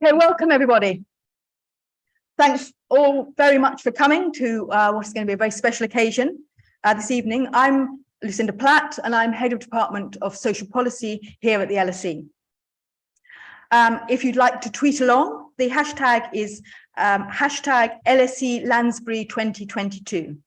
Okay, welcome everybody. Thanks all very much for coming to what's going to be a very special occasion this evening. I'm Lucinda Platt and I'm Head of Department of Social Policy here at the LSE. If you'd like to tweet along, the hashtag is hashtag LSE Lansbury 2022.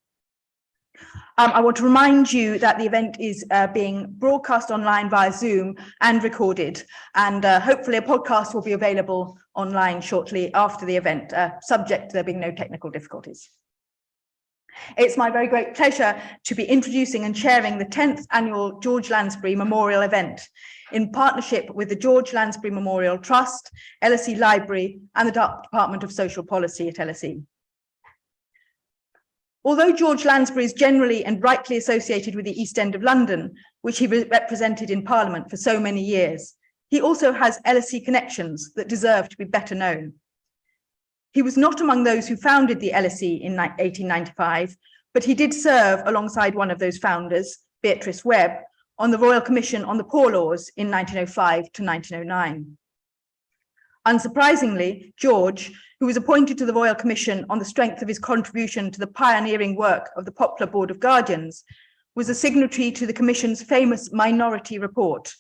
I want to remind you that the event is being broadcast online via Zoom and recorded, and hopefully a podcast will be available online shortly after the event, subject to there being no technical difficulties. It's my very great pleasure to be introducing and chairing the 10th annual George Lansbury Memorial event in partnership with the George Lansbury Memorial Trust, LSE Library, and the Department of Social Policy at LSE. Although George Lansbury is generally and rightly associated with the East End of London, which he represented in Parliament for so many years, he also has LSE connections that deserve to be better known. He was not among those who founded the LSE in 1895, but he did serve alongside one of those founders, Beatrice Webb, on the Royal Commission on the Poor Laws in 1905 to 1909. Unsurprisingly, George, who was appointed to the Royal Commission on the strength of his contribution to the pioneering work of the Popular Board of Guardians, was a signatory to the Commission's famous Minority Report,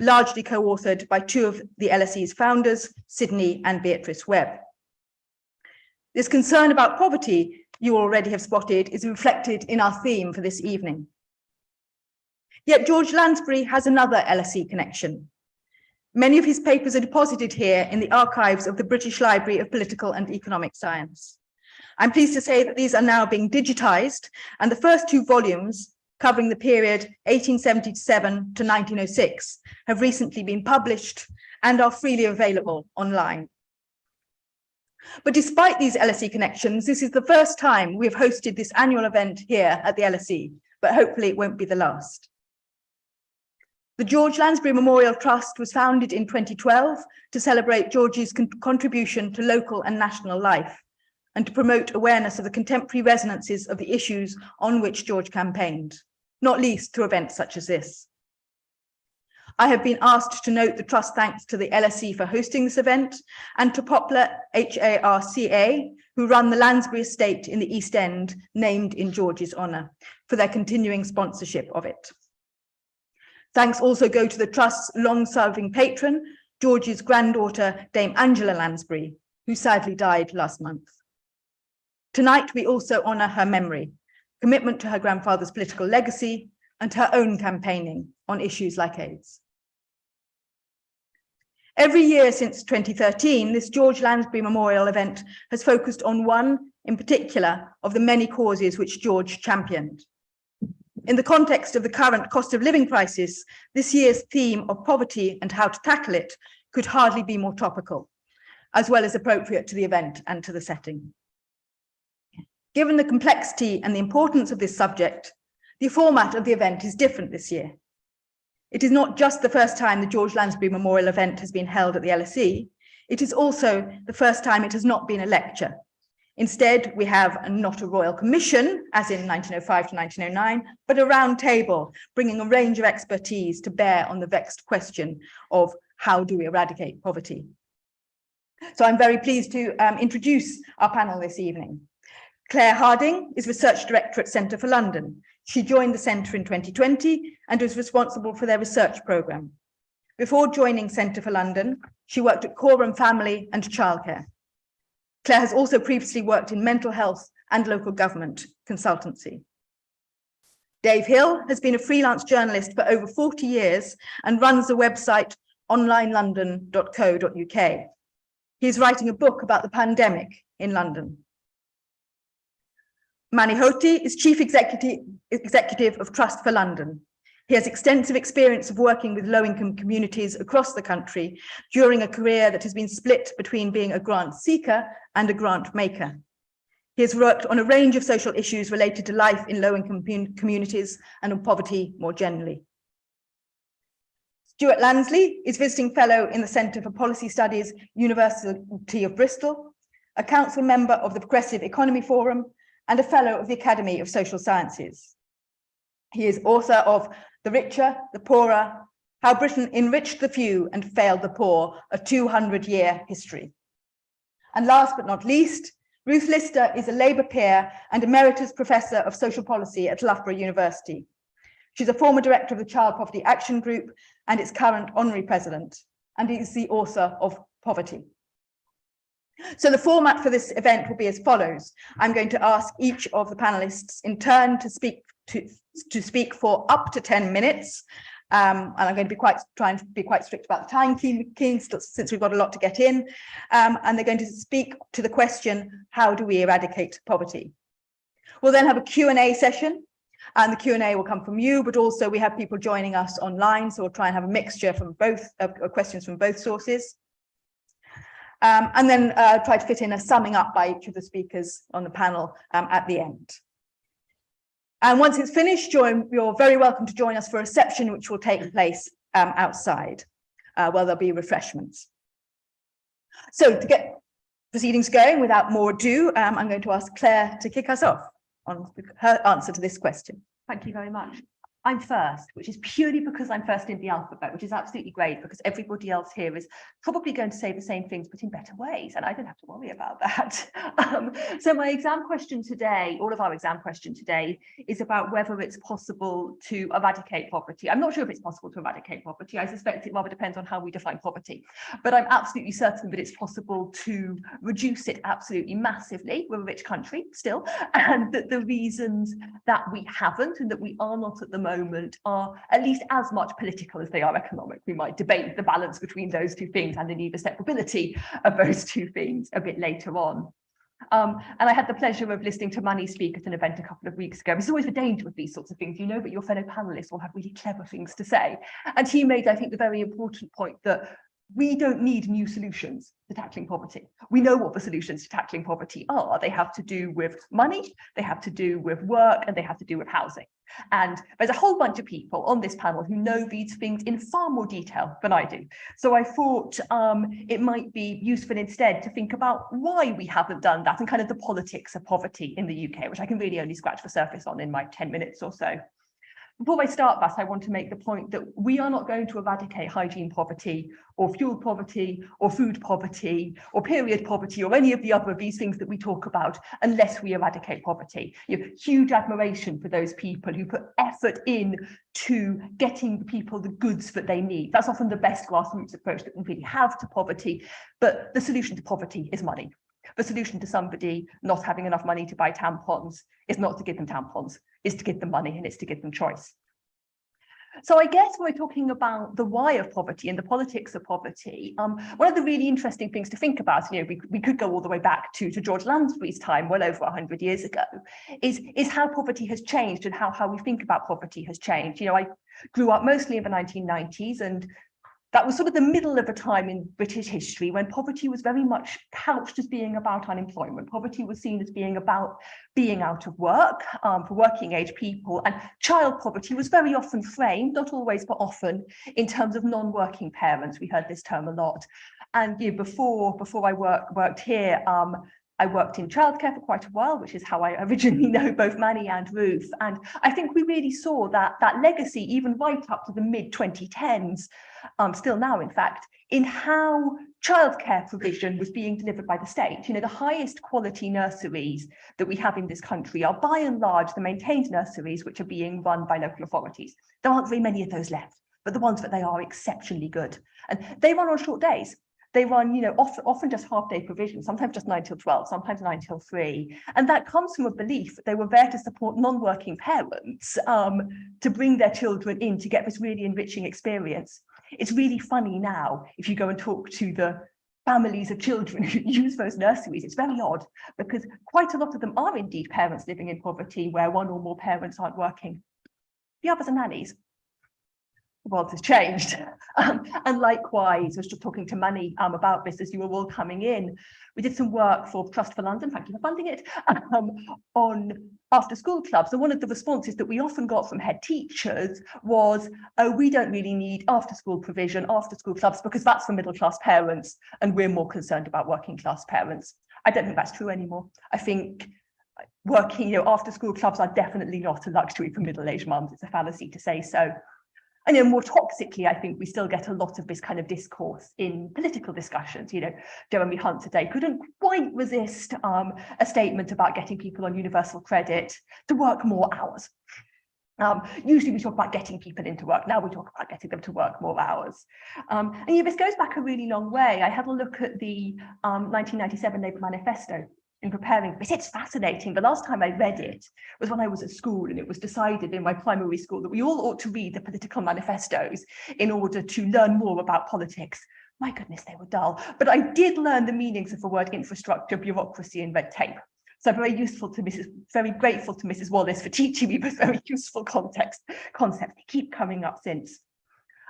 largely co-authored by two of the LSE's founders, Sidney and Beatrice Webb. This concern about poverty, you already have spotted, is reflected in our theme for this evening. Yet George Lansbury has another LSE connection. Many of his papers are deposited here in the archives of the British Library of Political and Economic Science. I'm pleased to say that these are now being digitised, and the first two volumes, covering the period 1877 to 1906, have recently been published and are freely available online. But despite these LSE connections, this is the first time we have hosted this annual event here at the LSE, but hopefully it won't be the last. The George Lansbury Memorial Trust was founded in 2012 to celebrate George's contribution to local and national life and to promote awareness of the contemporary resonances of the issues on which George campaigned, not least through events such as this. I have been asked to note the Trust thanks to the LSE for hosting this event and to Poplar HARCA, who run the Lansbury estate in the East End, named in George's honour, for their continuing sponsorship of it. Thanks also go to the Trust's long-serving patron, George's granddaughter, Dame Angela Lansbury, who sadly died last month. Tonight, we also honour her memory, commitment to her grandfather's political legacy, and her own campaigning on issues like AIDS. Every year since 2013, this George Lansbury Memorial event has focused on one in particular of the many causes which George championed. In the context of the current cost of living crisis, this year's theme of poverty and how to tackle it could hardly be more topical, as well as appropriate to the event and to the setting. Given the complexity and the importance of this subject, the format of the event is different this year. It is not just the first time the George Lansbury Memorial event has been held at the LSE, it is also the first time it has not been a lecture. Instead, we have not a royal commission, as in 1905 to 1909, but a round table, bringing a range of expertise to bear on the vexed question of how do we eradicate poverty. So I'm very pleased to introduce our panel this evening. Claire Harding is Research Director at Centre for London. She joined the Centre in 2020 and was responsible for their research programme. Before joining Centre for London, she worked at Coram Family and Childcare. Claire has also previously worked in mental health and local government consultancy. Dave Hill has been a freelance journalist for over 40 years and runs the website onlinelondon.co.uk. He is writing a book about the pandemic in London. Manny Hothi is Chief Executive of Trust for London. He has extensive experience of working with low-income communities across the country during a career that has been split between being a grant seeker and a grant maker. He has worked on a range of social issues related to life in low-income communities and on poverty more generally. Stewart Lansley is Visiting Fellow in the Centre for Policy Studies, University of Bristol, a council member of the Progressive Economy Forum, and a Fellow of the Academy of Social Sciences. He is author of The Richer, the Poorer, How Britain Enriched the Few and Failed the Poor, a 200-year history. And last but not least, Ruth Lister is a Labour peer and Emeritus Professor of Social Policy at Loughborough University. She's a former director of the Child Poverty Action Group and its current honorary president, and is the author of Poverty. So the format for this event will be as follows. I'm going to ask each of the panelists in turn to speak for up to 10 minutes. And I'm going to try and be quite strict about the time since we've got a lot to get in. And they're going to speak to the question, how do we eradicate poverty? We'll then have a Q&A session, and the Q&A will come from you, but also we have people joining us online, so we'll try and have a mixture from both questions from both sources. And then try to fit in a summing up by each of the speakers on the panel at the end. And once it's finished, you're very welcome to join us for a reception, which will take place outside, where there'll be refreshments. So to get proceedings going, without more ado, I'm going to ask Claire to kick us off on her answer to this question. Thank you very much. I'm first, which is purely because I'm first in the alphabet, which is absolutely great because everybody else here is probably going to say the same things, but in better ways, and I don't have to worry about that. So my exam question today, all of our exam question today, is about whether it's possible to eradicate poverty. I'm not sure if it's possible to eradicate poverty. I suspect it rather depends on how we define poverty, but I'm absolutely certain that it's possible to reduce it absolutely massively. We're a rich country still, and that the reasons that we haven't and that we are not at the moment are at least as much political as they are economic. We might debate the balance between those two things and indeed the separability of those two things a bit later on. And I had the pleasure of listening to Manny speak at an event a couple of weeks ago. It's always the danger with these sorts of things, you know, but your fellow panelists will have really clever things to say. And he made, I think, the very important point that we don't need new solutions to tackling poverty. We know what the solutions to tackling poverty are. They have to do with money, they have to do with work, and they have to do with housing. And there's a whole bunch of people on this panel who know these things in far more detail than I do. So I thought it might be useful instead to think about why we haven't done that and kind of the politics of poverty in the UK, which I can really only scratch the surface on in my 10 minutes or so. Before I start that, I want to make the point that we are not going to eradicate hygiene poverty or fuel poverty or food poverty or period poverty or any of the other of these things that we talk about unless we eradicate poverty. You have huge admiration for those people who put effort in to getting the people the goods that they need. That's often the best grassroots approach that we really have to poverty, but the solution to poverty is money. The solution to somebody not having enough money to buy tampons is not to give them tampons, is to give them money, and it's to give them choice. So I guess when we're talking about the why of poverty and the politics of poverty, one of the really interesting things to think about, you know, we could go all the way back to George Lansbury's time, well over 100 years ago, is how poverty has changed and how we think about poverty has changed. You know, I grew up mostly in the 1990s, and that was sort of the middle of a time in British history when poverty was very much couched as being about unemployment. Poverty was seen as being about being out of work for working age people, and child poverty was very often framed, not always but often, in terms of non-working parents. We heard this term a lot. And you know, before I worked here, I worked in childcare for quite a while, which is how I originally know both Manny and Ruth. And I think we really saw that legacy even right up to the mid-2010s, still now, in fact, in how childcare provision was being delivered by the state. You know, the highest quality nurseries that we have in this country are by and large the maintained nurseries which are being run by local authorities. There aren't very many of those left, but the ones that they are exceptionally good. And they run on short days. They run, you know, often just half-day provision, sometimes just 9 till 12, sometimes 9 till 3. And that comes from a belief that they were there to support non-working parents to bring their children in to get this really enriching experience. It's really funny now, if you go and talk to the families of children who use those nurseries, it's very odd because quite a lot of them are indeed parents living in poverty where one or more parents aren't working. The others are nannies. The world has changed. And likewise, I was just talking to Manny about this as you were all coming in. We did some work for Trust for London, thank you for funding it, on after school clubs. And one of the responses that we often got from head teachers was, oh, we don't really need after school provision, after school clubs, because that's for middle class parents and we're more concerned about working class parents. I don't think that's true anymore. I think working, you know, after school clubs are definitely not a luxury for middle-aged mums. It's a fallacy to say so. And then more toxically, I think we still get a lot of this kind of discourse in political discussions. You know, Jeremy Hunt today couldn't quite resist a statement about getting people on universal credit to work more hours. Usually we talk about getting people into work. Now we talk about getting them to work more hours. And yeah, this goes back a really long way. I had a look at the 1997 Labour Manifesto in preparing this. It's fascinating. The last time I read it was when I was at school, and it was decided in my primary school that we all ought to read the political manifestos in order to learn more about politics. My goodness, they were dull. But I did learn the meanings of the word infrastructure, bureaucracy, and red tape. So very grateful to Mrs. Wallace for teaching me those very useful concepts. They keep coming up since.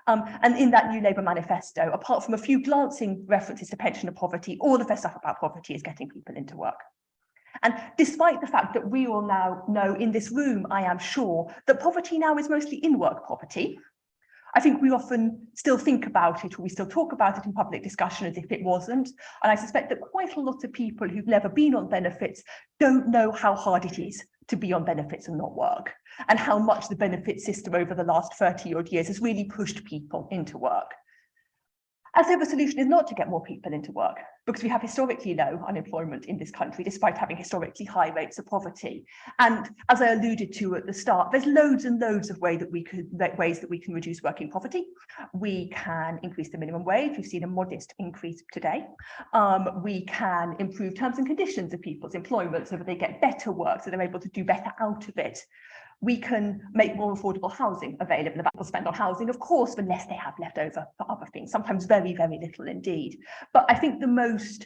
And in that new Labour manifesto, apart from a few glancing references to pension and poverty, all of their stuff about poverty is getting people into work. And despite the fact that we all now know in this room, I am sure, that poverty now is mostly in-work poverty, I think we often still think about it, or we still talk about it in public discussion as if it wasn't. And I suspect that quite a lot of people who've never been on benefits don't know how hard it is to be on benefits and not work, and how much the benefit system over the last 30 odd years has really pushed people into work. As though the solution is not to get more people into work, because we have historically low unemployment in this country, despite having historically high rates of poverty. And as I alluded to at the start, there's loads and loads of ways that we can reduce working poverty. We can increase the minimum wage. We've seen a modest increase today. We can improve terms and conditions of people's employment so that they get better work, so they're able to do better out of it. We can make more affordable housing available. The people spend on housing, of course, the less they have left over for other things, sometimes very, very little indeed. But I think the most,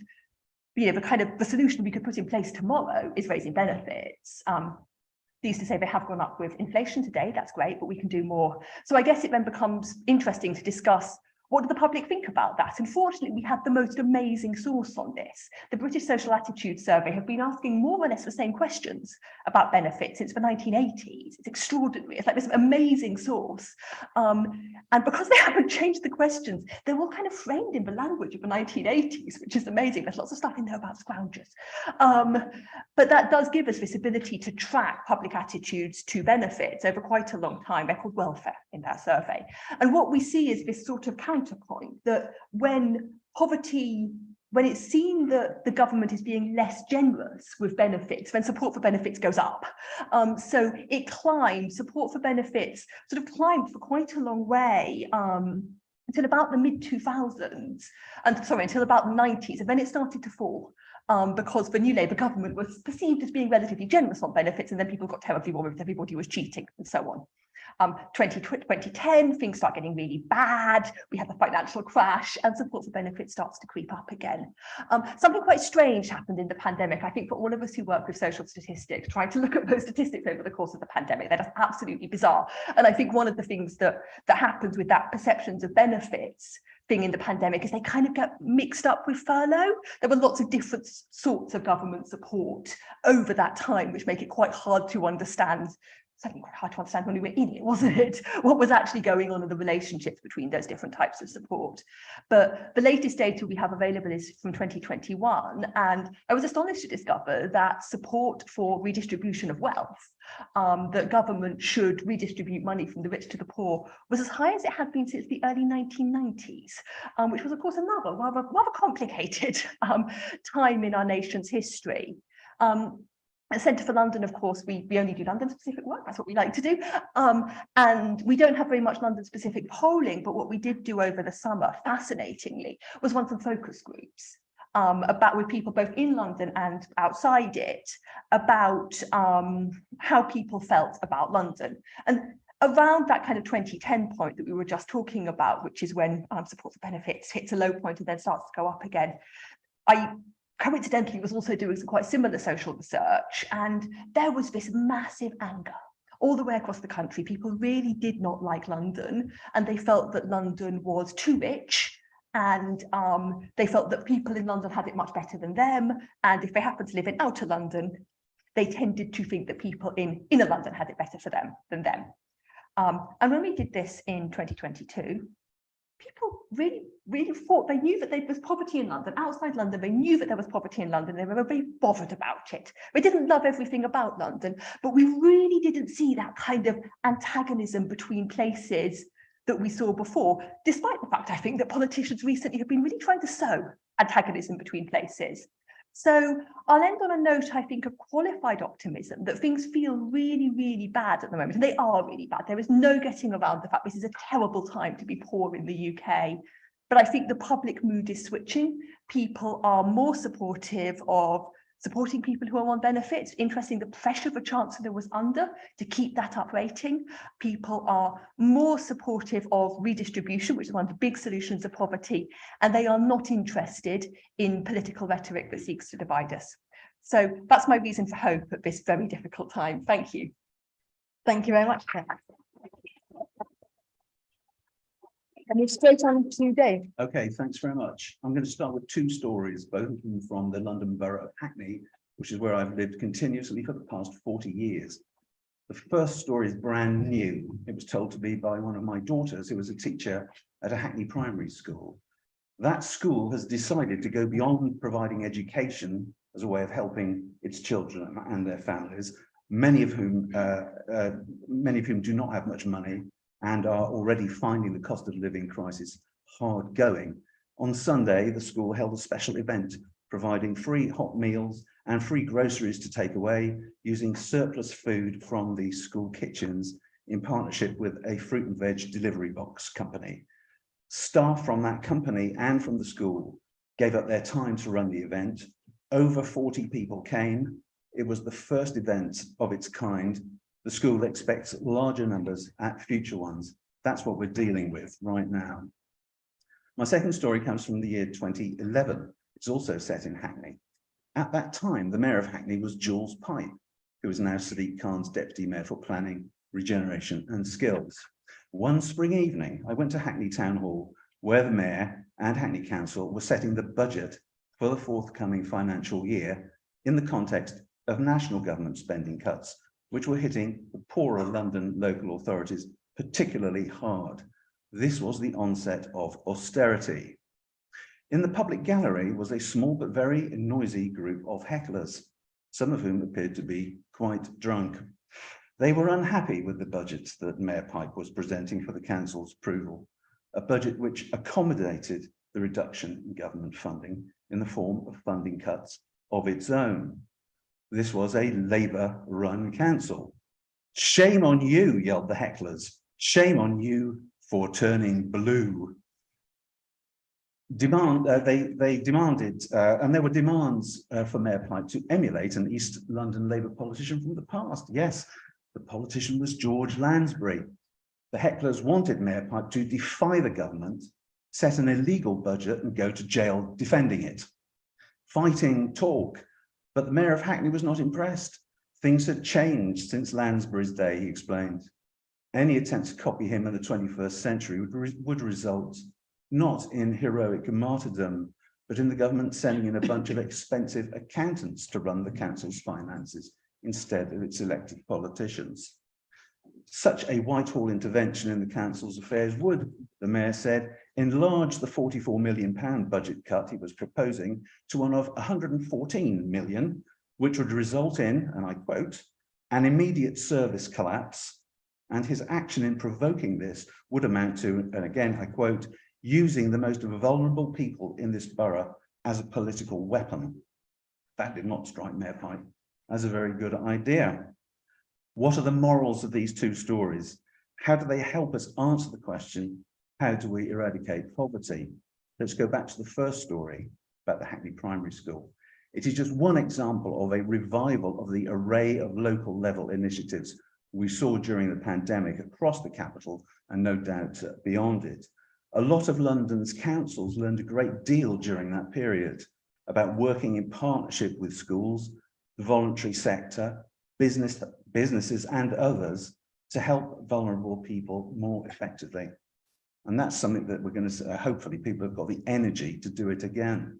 the solution we could put in place tomorrow is raising benefits. They used to say they have gone up with inflation today. That's great, but we can do more. So I guess it then becomes interesting to discuss, what do the public think about that? And fortunately, we have the most amazing source on this. The British Social Attitude Survey have been asking more or less the same questions about benefits since the 1980s. It's extraordinary. It's like this amazing source. And because they haven't changed the questions, they're all kind of framed in the language of the 1980s, which is amazing. There's lots of stuff in there about scroungers. But that does give us this ability to track public attitudes to benefits over quite a long time. They're called welfare in that survey. And what we see is this sort of counterpoint that when it's seen that the government is being less generous with benefits, when support for benefits goes up. So it climbed, support for benefits sort of climbed for quite a long way until about the mid-2000s, until about the 90s, and then it started to fall. Because the new Labour government was perceived as being relatively generous on benefits, and then people got terribly worried that everybody was cheating and so on. 2010, things start getting really bad. We have the financial crash, and support for benefits starts to creep up again. Something quite strange happened in the pandemic. I think for all of us who work with social statistics, trying to look at those statistics over the course of the pandemic, they're just absolutely bizarre. And I think one of the things that happens with that perceptions of benefits thing in the pandemic is they kind of get mixed up with furlough. There were lots of different sorts of government support over that time, which make it quite hard to understand. Certainly quite hard to understand when we were in it, wasn't it? What was actually going on in the relationships between those different types of support. But the latest data we have available is from 2021. And I was astonished to discover that support for redistribution of wealth, that government should redistribute money from the rich to the poor, was as high as it had been since the early 1990s, which was, of course, another rather complicated time in our nation's history. At Centre for London, of course, we only do London-specific work. That's what we like to do. And we don't have very much London-specific polling, but what we did do over the summer, fascinatingly, was run some focus groups with people both in London and outside it, about how people felt about London. And around that kind of 2010 point that we were just talking about, which is when support for benefits hits a low point and then starts to go up again, I coincidentally was also doing some quite similar social research, and there was this massive anger all the way across the country. People really did not like London, and they felt that London was too rich, and they felt that people in London had it much better than them, and if they happened to live in outer London, they tended to think that people in inner London had it better for them than them. And when we did this in 2022, people really thought, they knew that there was poverty in London. Outside London, they knew that there was poverty in London. They were very bothered about it. They didn't love everything about London, but we really didn't see that kind of antagonism between places that we saw before, despite the fact, I think, that politicians recently have been really trying to sow antagonism between places. So I'll end on a note, I think, of qualified optimism, that things feel really, really bad at the moment. And they are really bad. There is no getting around the fact this is a terrible time to be poor in the UK. But I think the public mood is switching. People are more supportive of supporting people who are on benefits. Interesting, the pressure the Chancellor was under to keep that up rating. People are more supportive of redistribution, which is one of the big solutions of poverty, and they are not interested in political rhetoric that seeks to divide us. So that's my reason for hope at this very difficult time. Thank you. Thank you very much, Claire. And we're straight on to Dave. Okay, thanks very much. I'm going to start with two stories, both of them from the London Borough of Hackney, which is where I've lived continuously for the past 40 years. The first story is brand new. It was told to me by one of my daughters, who was a teacher at a Hackney primary school. That school has decided to go beyond providing education as a way of helping its children and their families, many of whom do not have much money and are already finding the cost of living crisis hard going. On Sunday, the school held a special event providing free hot meals and free groceries to take away using surplus food from the school kitchens in partnership with a fruit and veg delivery box company. Staff from that company and from the school gave up their time to run the event. Over 40 people came. It was the first event of its kind. The school expects larger numbers at future ones. That's what we're dealing with right now. My second story comes from the year 2011. It's also set in Hackney. At that time, the Mayor of Hackney was Jules Pipe, who is now Sadiq Khan's Deputy Mayor for Planning, Regeneration and Skills. One spring evening, I went to Hackney Town Hall, where the Mayor and Hackney Council were setting the budget for the forthcoming financial year in the context of national government spending cuts, which were hitting the poorer London local authorities particularly hard. This was the onset of austerity. In the public gallery was a small but very noisy group of hecklers, some of whom appeared to be quite drunk. They were unhappy with the budget that Mayor Pipe was presenting for the council's approval, a budget which accommodated the reduction in government funding in the form of funding cuts of its own. This was a Labour-run council. Shame on you, yelled the hecklers. Shame on you for turning blue. They demanded, and there were demands for Mayor Pipe to emulate an East London Labour politician from the past. Yes, the politician was George Lansbury. The hecklers wanted Mayor Pipe to defy the government, set an illegal budget and go to jail defending it. Fighting talk. But the Mayor of Hackney was not impressed. Things had changed since Lansbury's day, he explained. Any attempt to copy him in the 21st century would result not in heroic martyrdom, but in the government sending in a bunch of expensive accountants to run the council's finances instead of its elected politicians. Such a Whitehall intervention in the council's affairs would, the Mayor said, enlarge the £44 million budget cut he was proposing to one of 114 million, which would result in, and I quote, an immediate service collapse, and his action in provoking this would amount to, and again I quote, using the most vulnerable people in this borough as a political weapon. That did not strike Mayor Pipe as a very good idea. What are the morals of these two stories? How do they help us answer the question, how do we eradicate poverty? Let's go back to the first story about the Hackney Primary School. It is just one example of a revival of the array of local level initiatives we saw during the pandemic across the capital and no doubt beyond it. A lot of London's councils learned a great deal during that period about working in partnership with schools, the voluntary sector, businesses and others to help vulnerable people more effectively. And that's something that we're going to, hopefully people have got the energy to do it again.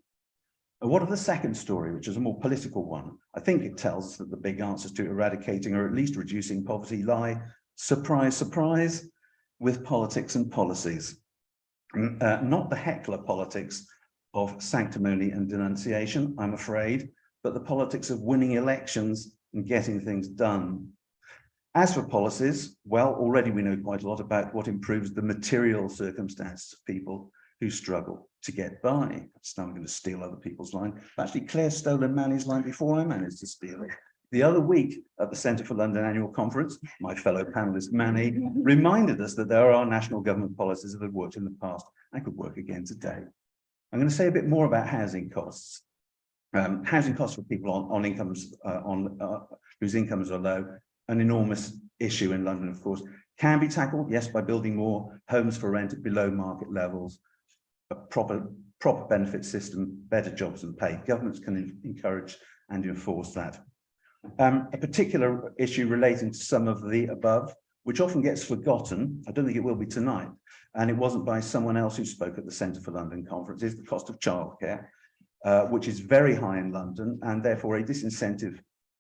And what of the second story, which is a more political one? I think it tells us that the big answers to eradicating or at least reducing poverty lie, surprise, surprise, with politics and policies. Not the heckler politics of sanctimony and denunciation, I'm afraid, but the politics of winning elections and getting things done. As for policies, well, already we know quite a lot about what improves the material circumstances of people who struggle to get by. So I'm going to steal other people's line. Actually, Claire stole Manny's line before I managed to steal it. The other week at the Centre for London Annual Conference, my fellow panellist Manny reminded us that there are national government policies that have worked in the past and could work again today. I'm going to say a bit more about housing costs. Housing costs for people on incomes whose incomes are low, an enormous issue in London, of course, can be tackled, yes, by building more homes for rent at below market levels, a proper benefit system, better jobs and pay. Governments can encourage and enforce that. A particular issue relating to some of the above, which often gets forgotten, I don't think it will be tonight, and it wasn't by someone else who spoke at the Centre for London Conference, is the cost of childcare, which is very high in London and therefore a disincentive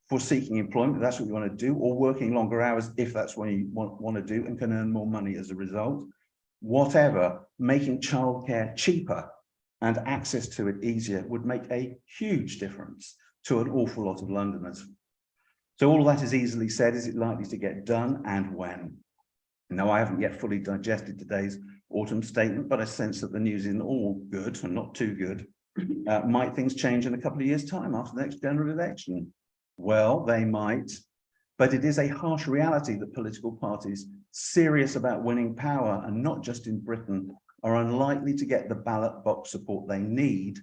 for seeking employment, if that's what you want to do, or working longer hours if that's what you want to do and can earn more money as a result. Whatever, making childcare cheaper and access to it easier would make a huge difference to an awful lot of Londoners. So all that is easily said. Is it likely to get done and when? Now, I haven't yet fully digested today's autumn statement, but I sense that the news isn't all good and not too good. Might things change in a couple of years' time after the next general election? Well, they might, but it is a harsh reality that political parties serious about winning power, and not just in Britain, are unlikely to get the ballot box support they need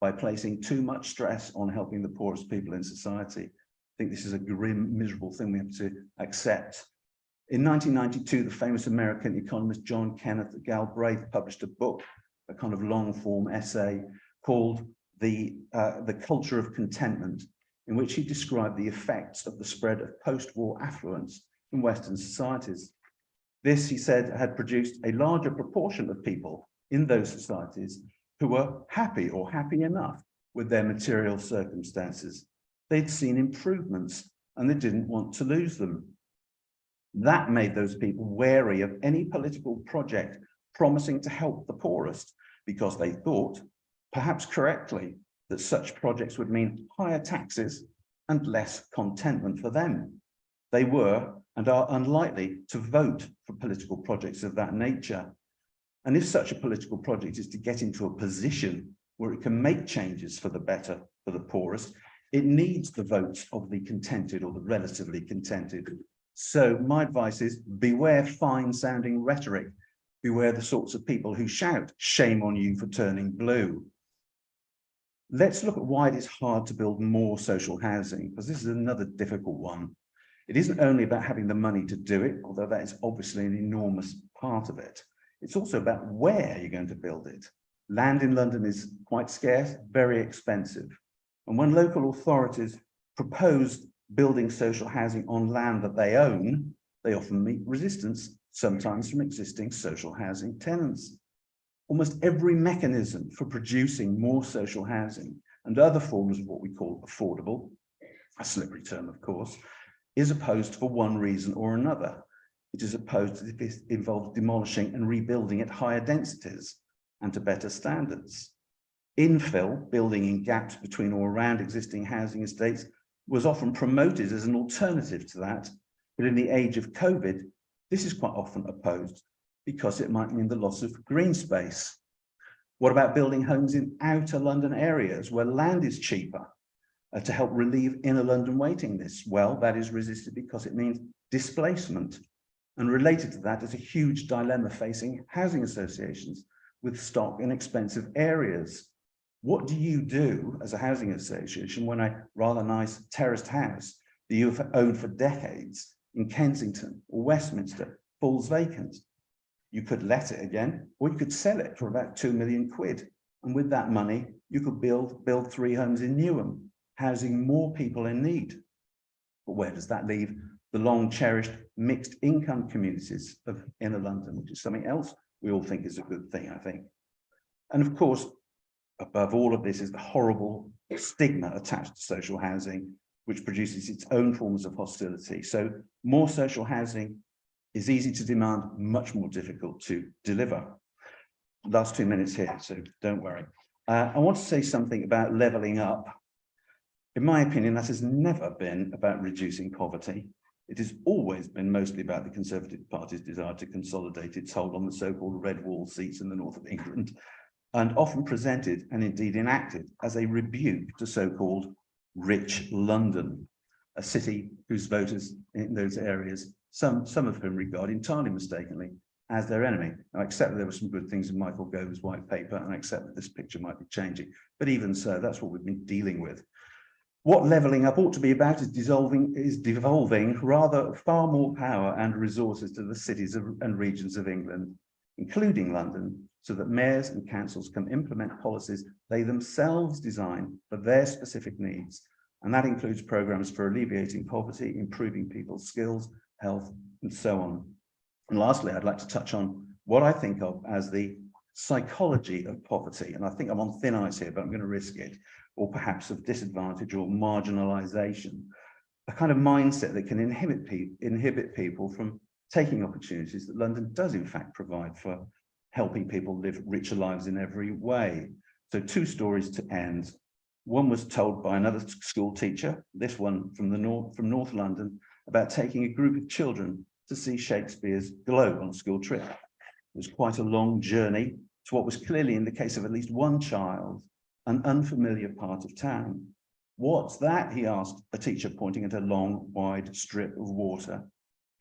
by placing too much stress on helping the poorest people in society. I think this is a grim, miserable thing we have to accept. In 1992, the famous American economist John Kenneth Galbraith published a book, a kind of long-form essay called The Culture of Contentment, in which he described the effects of the spread of post-war affluence in Western societies. This, he said, had produced a larger proportion of people in those societies who were happy or happy enough with their material circumstances. They'd seen improvements and they didn't want to lose them. That made those people wary of any political project promising to help the poorest, because they thought, perhaps correctly, that such projects would mean higher taxes and less contentment for them. They were and are unlikely to vote for political projects of that nature. And if such a political project is to get into a position where it can make changes for the better for the poorest, it needs the votes of the contented or the relatively contented. So my advice is beware fine-sounding rhetoric. Beware the sorts of people who shout, "Shame on you for turning blue." Let's look at why it is hard to build more social housing, because this is another difficult one. It isn't only about having the money to do it, although that is obviously an enormous part of it. It's also about where you're going to build it. Land in London is quite scarce, very expensive. And when local authorities propose building social housing on land that they own, they often meet resistance, sometimes from existing social housing tenants. Almost every mechanism for producing more social housing and other forms of what we call affordable, a slippery term, of course, is opposed for one reason or another. It is opposed if it involves demolishing and rebuilding at higher densities and to better standards. Infill, building in gaps between or around existing housing estates, was often promoted as an alternative to that, but in the age of COVID, this is quite often opposed because it might mean the loss of green space. What about building homes in outer London areas where land is cheaper to help relieve inner London waiting lists? Well, that is resisted because it means displacement. And related to that is a huge dilemma facing housing associations with stock in expensive areas. What do you do as a housing association when a rather nice terraced house that you've owned for decades in Kensington or Westminster falls vacant? You could let it again, or you could sell it for about 2 million quid. And with that money, you could build 3 homes in Newham, housing more people in need. But where does that leave the long cherished mixed income communities of inner London, which is something else we all think is a good thing, I think. And of course, above all of this is the horrible stigma attached to social housing, which produces its own forms of hostility. So more social housing is easy to demand, much more difficult to deliver. Last 2 minutes here, so don't worry. I want to say something about levelling up. In my opinion, that has never been about reducing poverty. It has always been mostly about the Conservative Party's desire to consolidate its hold on the so-called red wall seats in the north of England, and often presented and indeed enacted as a rebuke to so-called rich London, a city whose voters in those areas, some of whom regard entirely mistakenly as their enemy. I accept that there were some good things in Michael Gove's white paper, and I accept that this picture might be changing, but even so, that's what we've been dealing with. What levelling up ought to be about is devolving rather far more power and resources to the cities and regions of England, including London, so that mayors and councils can implement policies they themselves design for their specific needs. And that includes programmes for alleviating poverty, improving people's skills, health, and so on. And lastly, I'd like to touch on what I think of as the psychology of poverty. And I think I'm on thin ice here, but I'm going to risk it, or perhaps of disadvantage or marginalisation, a kind of mindset that can inhibit people from taking opportunities that London does in fact provide for helping people live richer lives in every way. So 2 stories to end. One was told by another school teacher, this one from North London, about taking a group of children to see Shakespeare's Globe on a school trip. It was quite a long journey to what was clearly, in the case of at least one child, an unfamiliar part of town. What's that? He asked a teacher, pointing at a long, wide strip of water.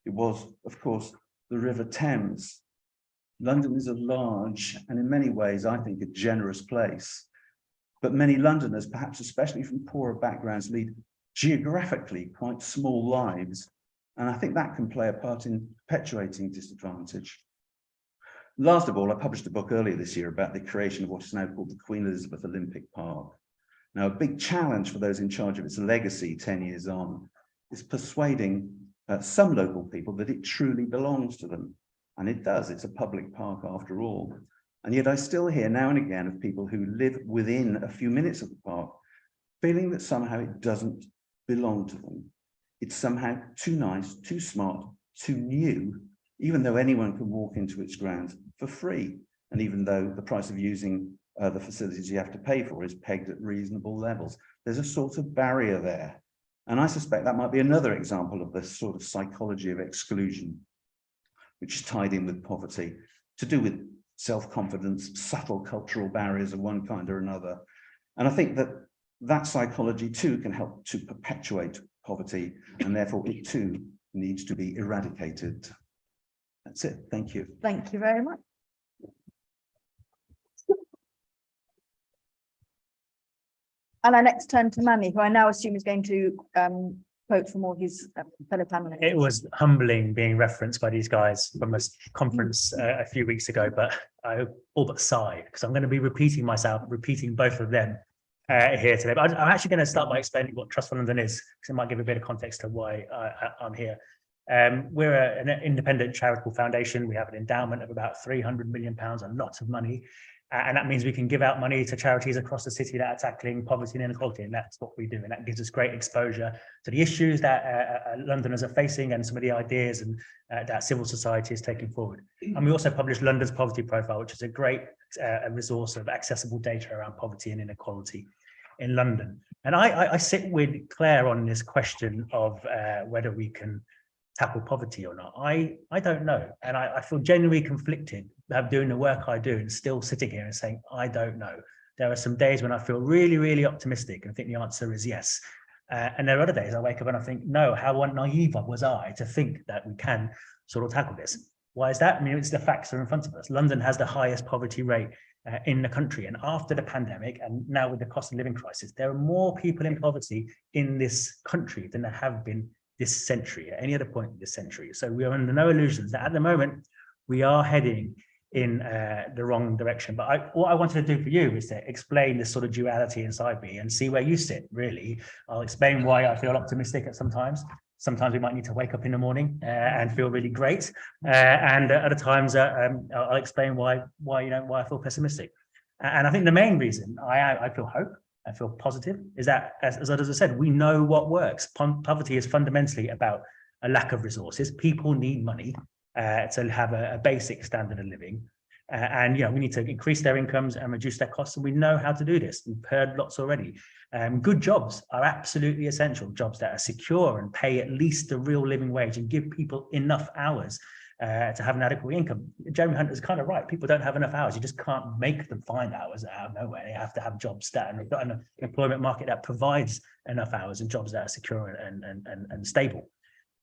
It was, of course, the River Thames. London is a large and in many ways, I think, a generous place. But many Londoners, perhaps especially from poorer backgrounds, lead geographically quite small lives. And I think that can play a part in perpetuating disadvantage. Last of all, I published a book earlier this year about the creation of what is now called the Queen Elizabeth Olympic Park. Now, a big challenge for those in charge of its legacy 10 years on is persuading some local people that it truly belongs to them. And it does, it's a public park after all. And yet I still hear now and again of people who live within a few minutes of the park, feeling that somehow it doesn't belong to them. It's somehow too nice, too smart, too new, even though anyone can walk into its grounds for free. And even though the price of using the facilities you have to pay for is pegged at reasonable levels, there's a sort of barrier there. And I suspect that might be another example of this sort of psychology of exclusion, which is tied in with poverty, to do with self-confidence, subtle cultural barriers of one kind or another. And I think that that psychology too can help to perpetuate poverty, and therefore it too needs to be eradicated. That's it. Thank you. Thank you very much. And I next turn to Manny, who I now assume is going to quote from all his fellow panelists. It was humbling being referenced by these guys from a conference a few weeks ago, but I all but sighed because I'm going to be repeating both of them here today. But I'm actually going to start by explaining what Trust for London is, because it might give a bit of context to why I'm here. We're an independent charitable foundation. We have an endowment of about £300 million, a lot of money. And that means we can give out money to charities across the city that are tackling poverty and inequality. And that's what we do. And that gives us great exposure to the issues that Londoners are facing and some of the ideas and that civil society is taking forward. And we also publish London's Poverty Profile, which is a great resource of accessible data around poverty and inequality in London. And I sit with Claire on this question of whether we can tackle poverty or not. I don't know. And I feel genuinely conflicted about doing the work I do and still sitting here and saying, I don't know. There are some days when I feel really, really optimistic and think the answer is yes. And there are other days I wake up and I think, no, how naive was I to think that we can sort of tackle this? Why is that? I mean, it's the facts are in front of us. London has the highest poverty rate in the country. And after the pandemic, and now with the cost of living crisis, there are more people in poverty in this country than there have been this century, at any other point in this century. So we are under no illusions that at the moment we are heading in the wrong direction. But what I wanted to do for you is to explain this sort of duality inside me and see where you sit, really. I'll explain why I feel optimistic at sometimes. Sometimes we might need to wake up in the morning and feel really great. And at other times I'll explain why I feel pessimistic. And I think the main reason I feel hope, I feel positive, is that, as I said, we know what works. Poverty is fundamentally about a lack of resources. People need money to have a basic standard of living. And we need to increase their incomes and reduce their costs, and we know how to do this. We've heard lots already. Good jobs are absolutely essential. Jobs that are secure and pay at least the real living wage and give people enough hours to have an adequate income. Jeremy Hunter's kind of right. People don't have enough hours. You just can't make them find hours out of nowhere. They have to have jobs that, and they've got an employment market that provides enough hours and jobs that are secure and stable.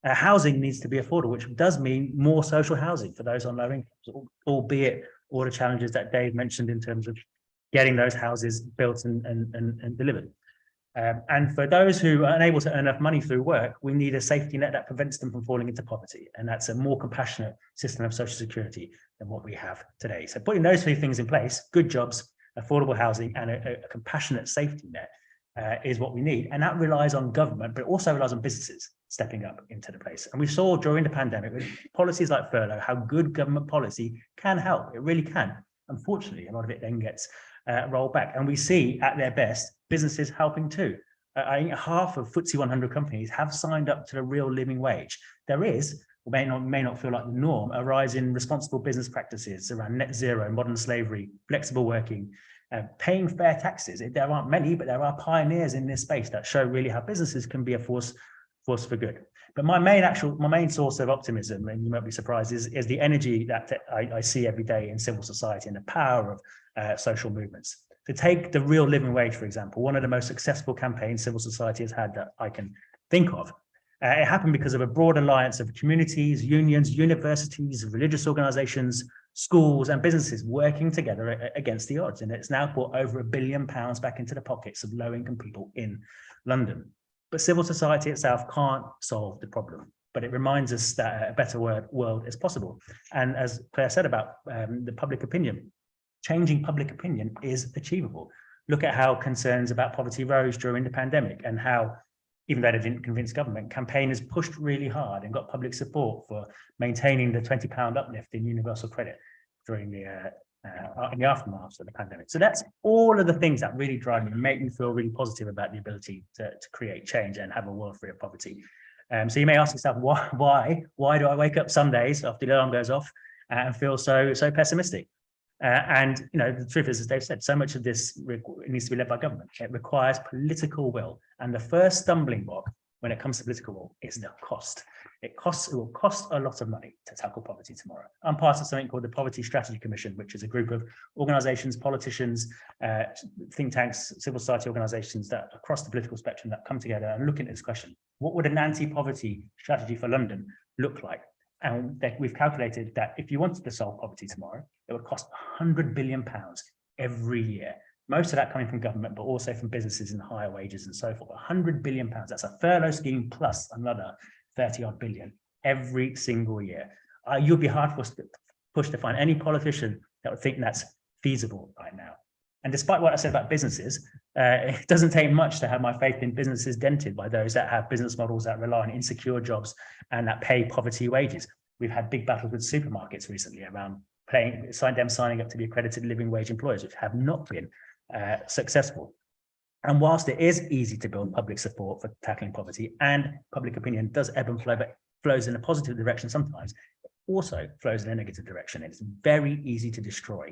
Housing needs to be affordable, which does mean more social housing for those on low incomes, albeit all the challenges that Dave mentioned in terms of getting those houses built and delivered. And for those who are unable to earn enough money through work, we need a safety net that prevents them from falling into poverty. And that's a more compassionate system of social security than what we have today. So putting those three things in place, good jobs, affordable housing, and a compassionate safety net is what we need. And that relies on government, but it also relies on businesses stepping up into the place. And we saw during the pandemic with policies like furlough, how good government policy can help. It really can. Unfortunately, a lot of it then gets rolled back. And we see at their best, businesses helping too. I think half of FTSE 100 companies have signed up to the real living wage. There is, may not feel like the norm, a rise in responsible business practices around net zero, modern slavery, flexible working, paying fair taxes. There aren't many, but there are pioneers in this space that show really how businesses can be a force for good. But my main source of optimism, and you might be surprised, is the energy that I see every day in civil society and the power of social movements. To take the real living wage, for example, one of the most successful campaigns civil society has had that I can think of. It happened because of a broad alliance of communities, unions, universities, religious organizations, schools and businesses working together against the odds. And it's now brought over £1 billion back into the pockets of low-income people in London. But civil society itself can't solve the problem, but it reminds us that a better world is possible. And as Claire said about the public opinion, changing public opinion is achievable. Look at how concerns about poverty rose during the pandemic and how, even though they didn't convince government, campaigners pushed really hard and got public support for maintaining the £20 uplift in universal credit during in the aftermath of the pandemic. So that's all of the things that really drive me and make me feel really positive about the ability to create change and have a world free of poverty. So you may ask yourself, why do I wake up some days after the alarm goes off and feel so pessimistic? And the truth is, as Dave said, so much of this needs to be led by government. It requires political will, and the first stumbling block when it comes to political will is the cost. It will cost a lot of money to tackle poverty tomorrow. I'm part of something called the Poverty Strategy Commission, which is a group of organizations, politicians, think tanks, civil society organizations that across the political spectrum that come together and look into this question. What would an anti-poverty strategy for London look like? And we've calculated that if you wanted to solve poverty tomorrow, it would cost £100 billion every year. Most of that coming from government, but also from businesses and higher wages and so forth. £100 billion. That's a furlough scheme plus another 30-odd billion every single year. You'll be hard pushed to find any politician that would think that's feasible right now. And despite what I said about businesses, it doesn't take much to have my faith in businesses dented by those that have business models that rely on insecure jobs and that pay poverty wages. We've had big battles with supermarkets recently around signing up to be accredited living wage employers, which have not been successful. And whilst it is easy to build public support for tackling poverty, and public opinion does ebb and flow, but flows in a positive direction sometimes, it also flows in a negative direction. It's very easy to destroy.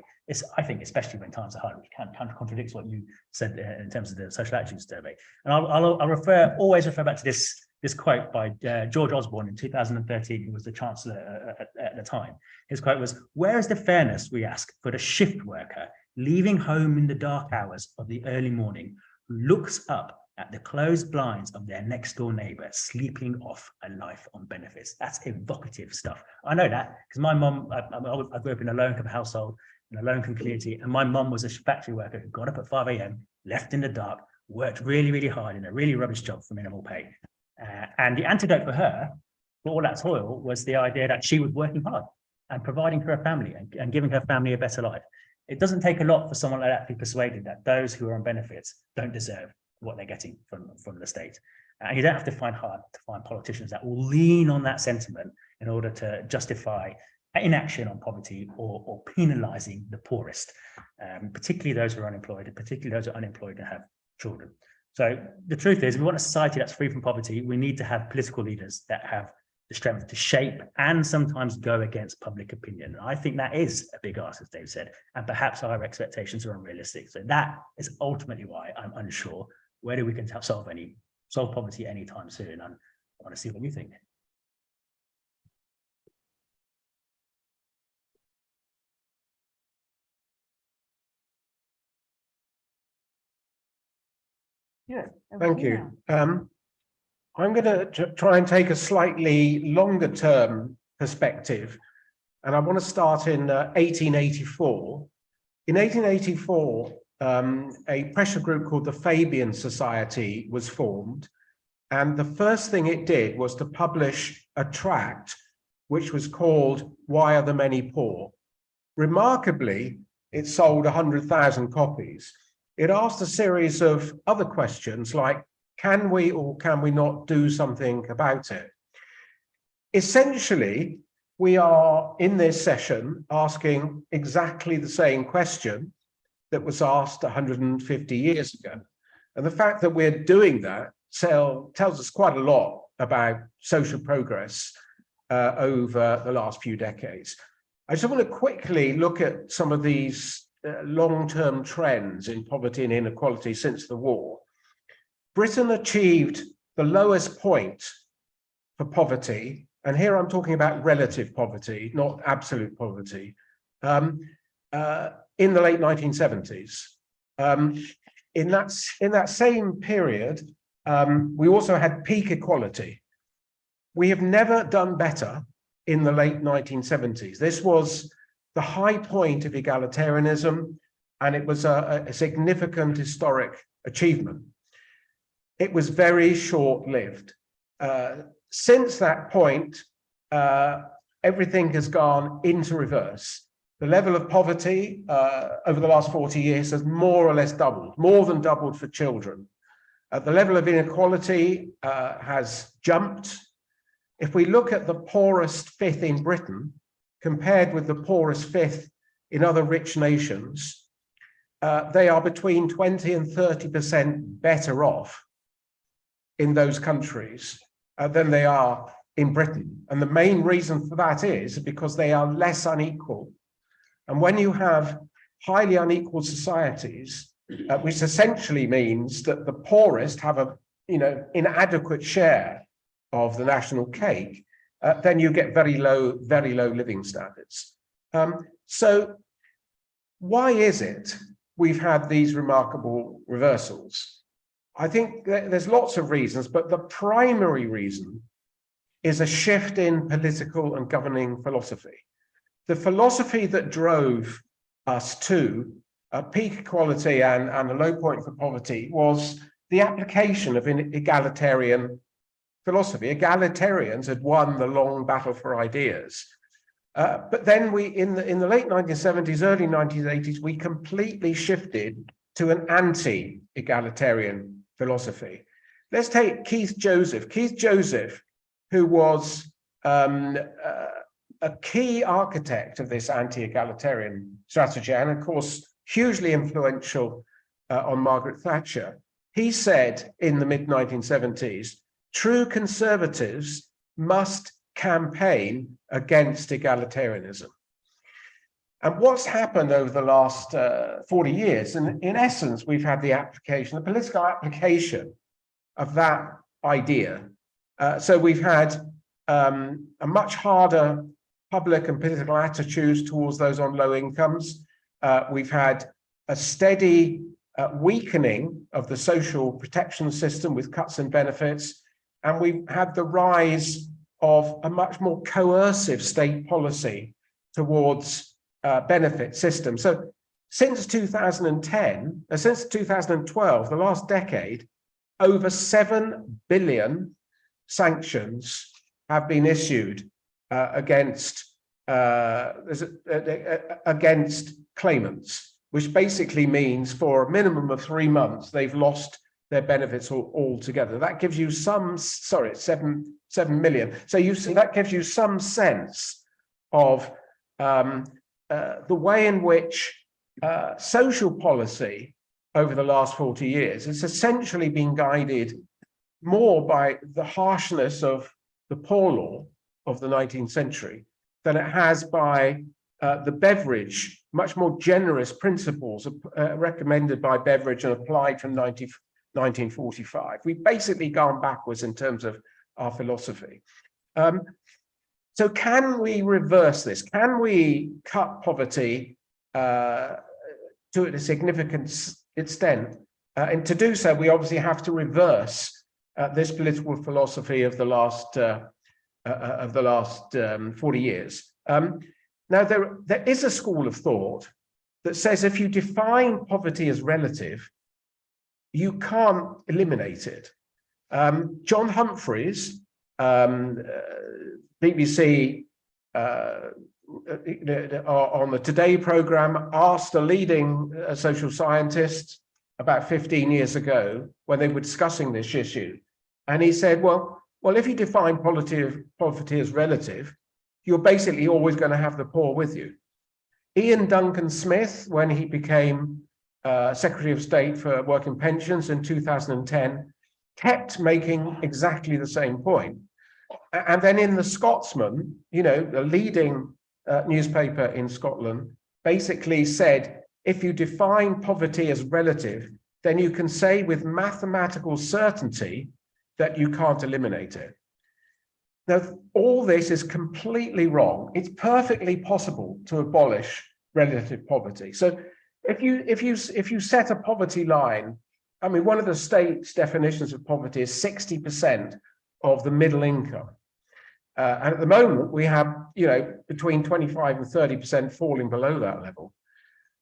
I think, especially when times are hard, which kind of contradicts what you said in terms of the social attitudes survey. And I'll always refer back to this quote by George Osborne in 2013, who was the Chancellor at the time. His quote was, "Where is the fairness, we ask, for the shift worker leaving home in the dark hours of the early morning, who looks up at the closed blinds of their next door neighbor sleeping off a life on benefits?" That's evocative stuff. I know that because my mum, I grew up in a low-income household, in a low-income community, and my mum was a factory worker who got up at 5 a.m, left in the dark, worked really, really hard in a really rubbish job for minimal pay. And the antidote for her, for all that toil, was the idea that she was working hard and providing for her family and giving her family a better life. It doesn't take a lot for someone like that to be persuaded that those who are on benefits don't deserve what they're getting from the state. And you don't have to find hard to find politicians that will lean on that sentiment in order to justify inaction on poverty or penalizing the poorest, particularly those who are unemployed, and particularly those who are unemployed and have children. So the truth is, if we want a society that's free from poverty, we need to have political leaders that have the strength to shape and sometimes go against public opinion. And I think that is a big ask, as Dave said, and perhaps our expectations are unrealistic. So that is ultimately why I'm unsure whether we can solve poverty anytime soon. And I want to see what you think. Thank you. I'm going to try and take a slightly longer term perspective, and I want to start in 1884. In 1884, a pressure group called the Fabian Society was formed, and the first thing it did was to publish a tract which was called "Why Are the Many Poor?" Remarkably, it sold 100,000 copies. It asked a series of other questions like, can we or can we not do something about it? Essentially, we are in this session asking exactly the same question that was asked 150 years ago. And the fact that we're doing that tells us quite a lot about social progress over the last few decades. I just want to quickly look at some of these long-term trends in poverty and inequality since the war. Britain achieved the lowest point for poverty, and here I'm talking about relative poverty, not absolute poverty, in the late 1970s. In that same period, we also had peak equality. We have never done better in the late 1970s. This was the high point of egalitarianism, and it was a significant historic achievement. It was very short-lived. Since that point, everything has gone into reverse. The level of poverty over the last 40 years has more or less doubled, more than doubled for children. The level of inequality has jumped. If we look at the poorest fifth in Britain, compared with the poorest fifth in other rich nations, they are between 20 and 30% better off in those countries than they are in Britain. And the main reason for that is because they are less unequal. And when you have highly unequal societies, which essentially means that the poorest have a inadequate share of the national cake, then you get very low living standards. So why is it we've had these remarkable reversals? I think there's lots of reasons, but the primary reason is a shift in political and governing philosophy. The philosophy that drove us to peak equality and a low point for poverty was the application of an egalitarian philosophy. Egalitarians had won the long battle for ideas. But then in the late 1970s, early 1980s, we completely shifted to an anti-egalitarian philosophy. Let's take Keith Joseph. Keith Joseph, who was a key architect of this anti-egalitarian strategy, and of course, hugely influential on Margaret Thatcher. He said in the mid-1970s, true conservatives must campaign against egalitarianism. And what's happened over the last 40 years, and in essence, we've had the political application of that idea. So we've had a much harder public and political attitudes towards those on low incomes. We've had a steady weakening of the social protection system with cuts in benefits. And we've had the rise of a much more coercive state policy towards benefit systems. So since 2010, since 2012, the last decade, over 7 billion sanctions have been issued against claimants, which basically means for a minimum of 3 months, they've lost their benefits altogether. That gives you some, sorry, 7 million. So that gives you some sense of the way in which social policy over the last 40 years has essentially been guided more by the harshness of the poor law of the 19th century than it has by the Beveridge, much more generous principles recommended by Beveridge and applied from 1945. We've basically gone backwards in terms of our philosophy. So can we reverse this? Can we cut poverty to a significant extent? And to do so, we obviously have to reverse this political philosophy of the last 40 years. Now, there is a school of thought that says if you define poverty as relative, you can't eliminate it. John Humphreys, BBC on the Today programme, asked a leading social scientist about 15 years ago when they were discussing this issue. And he said, well, if you define poverty as relative, you're basically always going to have the poor with you. Ian Duncan Smith, when he became Secretary of State for Work and Pensions in 2010, kept making exactly the same point. And then in The Scotsman, the leading newspaper in Scotland, basically said, if you define poverty as relative, then you can say with mathematical certainty that you can't eliminate it. Now, all this is completely wrong. It's perfectly possible to abolish relative poverty. So if you set a poverty line, I mean, one of the state's definitions of poverty is 60% of the middle income. And at the moment, we have, between 25 and 30% falling below that level.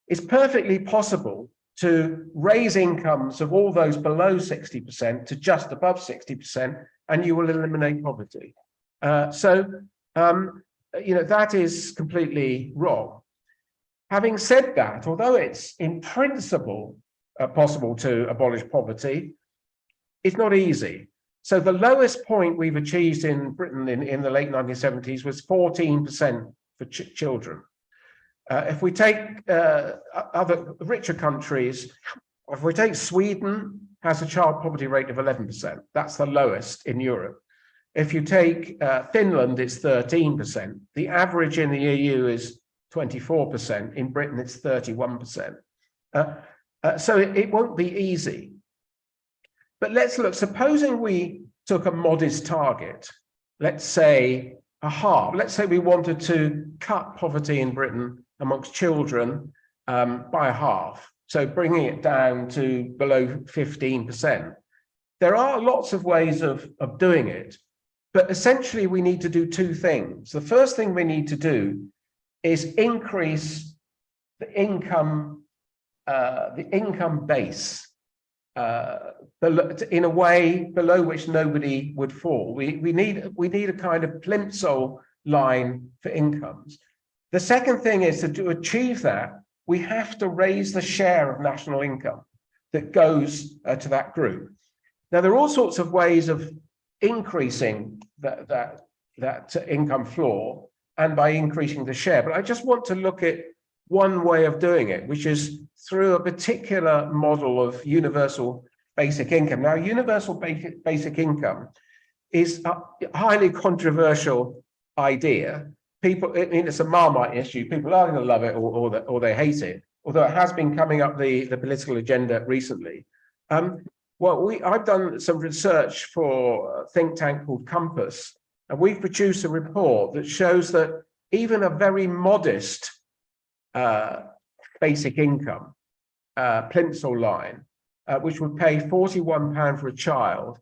It's perfectly possible to raise incomes of all those below 60% to just above 60%, and you will eliminate poverty. That is completely wrong. Having said that, although it's in principle possible to abolish poverty, it's not easy. So the lowest point we've achieved in Britain in the late 1970s was 14% for children. If we take other richer countries, if we take Sweden, has a child poverty rate of 11%. That's the lowest in Europe. If you take Finland, it's 13%. The average in the EU is 24%. In Britain, it's 31%. So it won't be easy. But let's look, supposing we took a modest target, let's say a half. Let's say we wanted to cut poverty in Britain amongst children by a half. So bringing it down to below 15%. There are lots of ways of doing it. But essentially, we need to do two things. The first thing we need to do is increase the income base in a way below which nobody would fall. We need a kind of plimsoll line for incomes. The second thing is to achieve that, we have to raise the share of national income that goes to that group. Now, there are all sorts of ways of increasing that income floor and by increasing the share. But I just want to look at one way of doing it, which is through a particular model of universal basic income. Now, universal basic income is a highly controversial idea. It's a Marmite issue. People are going to love it or they hate it, although it has been coming up the political agenda recently. I've done some research for a think tank called Compass, and we've produced a report that shows that even a very modest basic income, plimsoll line, which would pay £41 for a child,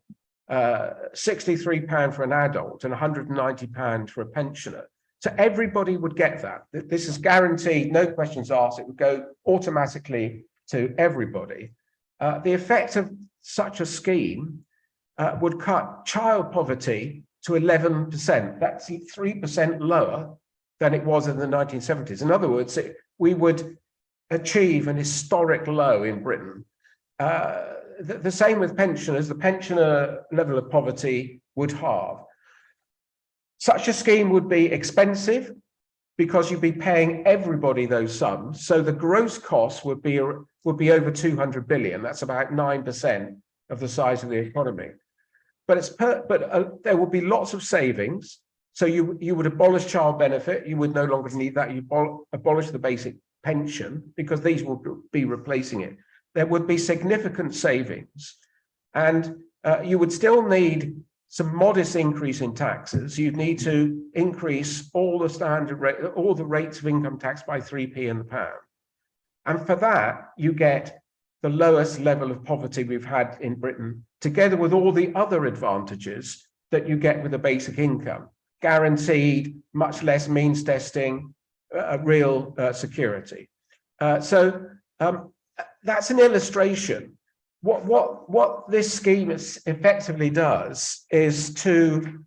£63 for an adult, and £190 for a pensioner. So everybody would get that. This is guaranteed, no questions asked. It would go automatically to everybody. The effect of such a scheme would cut child poverty to 11%. That's 3% lower than it was in the 1970s. In other words, we would achieve an historic low in Britain. The same with pensioners. The pensioner level of poverty would halve. Such a scheme would be expensive because you'd be paying everybody those sums. So the gross cost would be over 200 billion. That's about 9% of the size of the economy. But there will be lots of savings. So you would abolish child benefit, you would no longer need that, you abolish the basic pension because these will be replacing it. There would be significant savings, and you would still need some modest increase in taxes. You'd need to increase all the standard rate, all the rates of income tax by 3p in the pound. And for that, you get the lowest level of poverty we've had in Britain, together with all the other advantages that you get with a basic income. Guaranteed, much less means testing, real security. So that's an illustration. What this scheme effectively does is to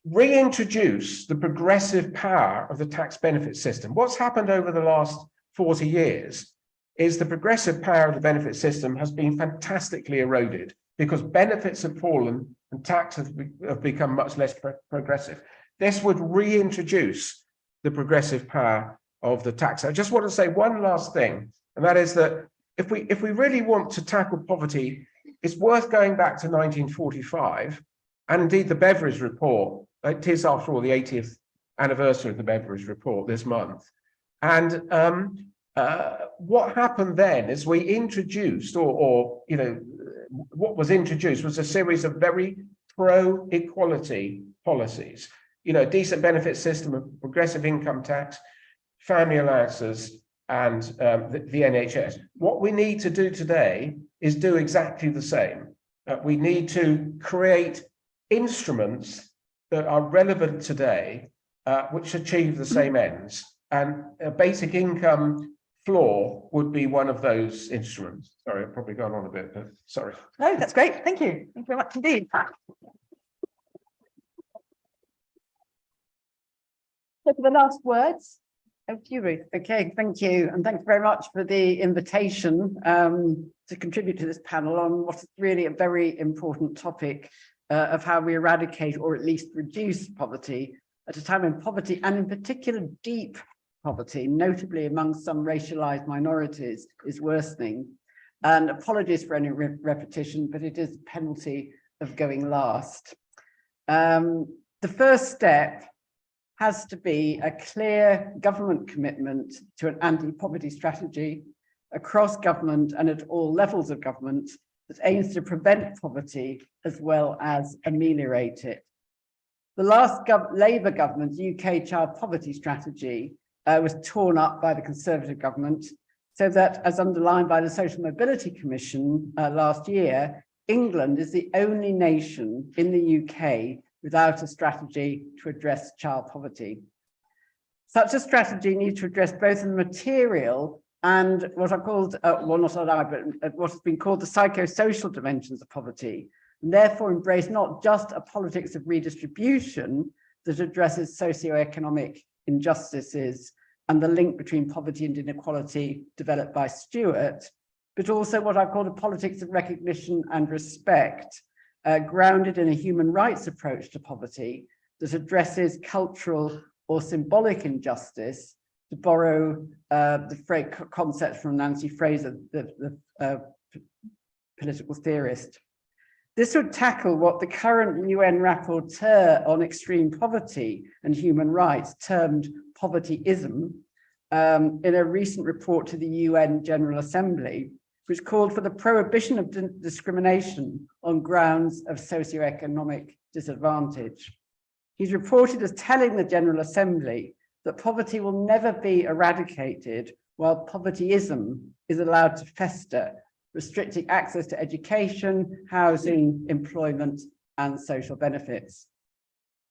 reintroduce the progressive power of the tax benefit system. What's happened over the last 40 years is the progressive power of the benefit system has been fantastically eroded because benefits have fallen and taxes have become much less progressive. This would reintroduce the progressive power of the tax. I just want to say one last thing, and that is that if we really want to tackle poverty, it's worth going back to 1945, and indeed the Beveridge report. It is, after all, the 80th anniversary of the Beveridge report this month. And what happened then is we introduced, what was introduced was a series of very pro-equality policies. Decent benefit system, of progressive income tax, family allowances, and the NHS. What we need to do today is do exactly the same. We need to create instruments that are relevant today, which achieve the same ends. And a basic income floor would be one of those instruments. Sorry, I've probably gone on a bit, but sorry. No, that's great. Thank you. Thank you very much indeed. So for the last words, over to you, Ruth. Okay, thank you. And thanks very much for the invitation to contribute to this panel on what is really a very important topic of how we eradicate or at least reduce poverty at a time when poverty, and in particular deep poverty, notably among some racialized minorities, is worsening. And apologies for any repetition, but it is a penalty of going last. The first step has to be a clear government commitment to an anti-poverty strategy across government and at all levels of government that aims to prevent poverty as well as ameliorate it. The last Labour government's UK child poverty strategy was torn up by the Conservative government, so that, as underlined by the Social Mobility Commission last year, England is the only nation in the UK without a strategy to address child poverty. Such a strategy needs to address both the material and what are called, well, not I, but what has been called the psychosocial dimensions of poverty, and therefore embrace not just a politics of redistribution that addresses socioeconomic injustices and the link between poverty and inequality developed by Stewart, but also what I call a politics of recognition and respect, grounded in a human rights approach to poverty that addresses cultural or symbolic injustice, to borrow the concept from Nancy Fraser, the political theorist. This would tackle what the current UN rapporteur on extreme poverty and human rights termed povertyism in a recent report to the UN General Assembly, which called for the prohibition of discrimination on grounds of socioeconomic disadvantage. He's reported as telling the General Assembly that poverty will never be eradicated while povertyism is allowed to fester, restricting access to education, housing, employment, and social benefits.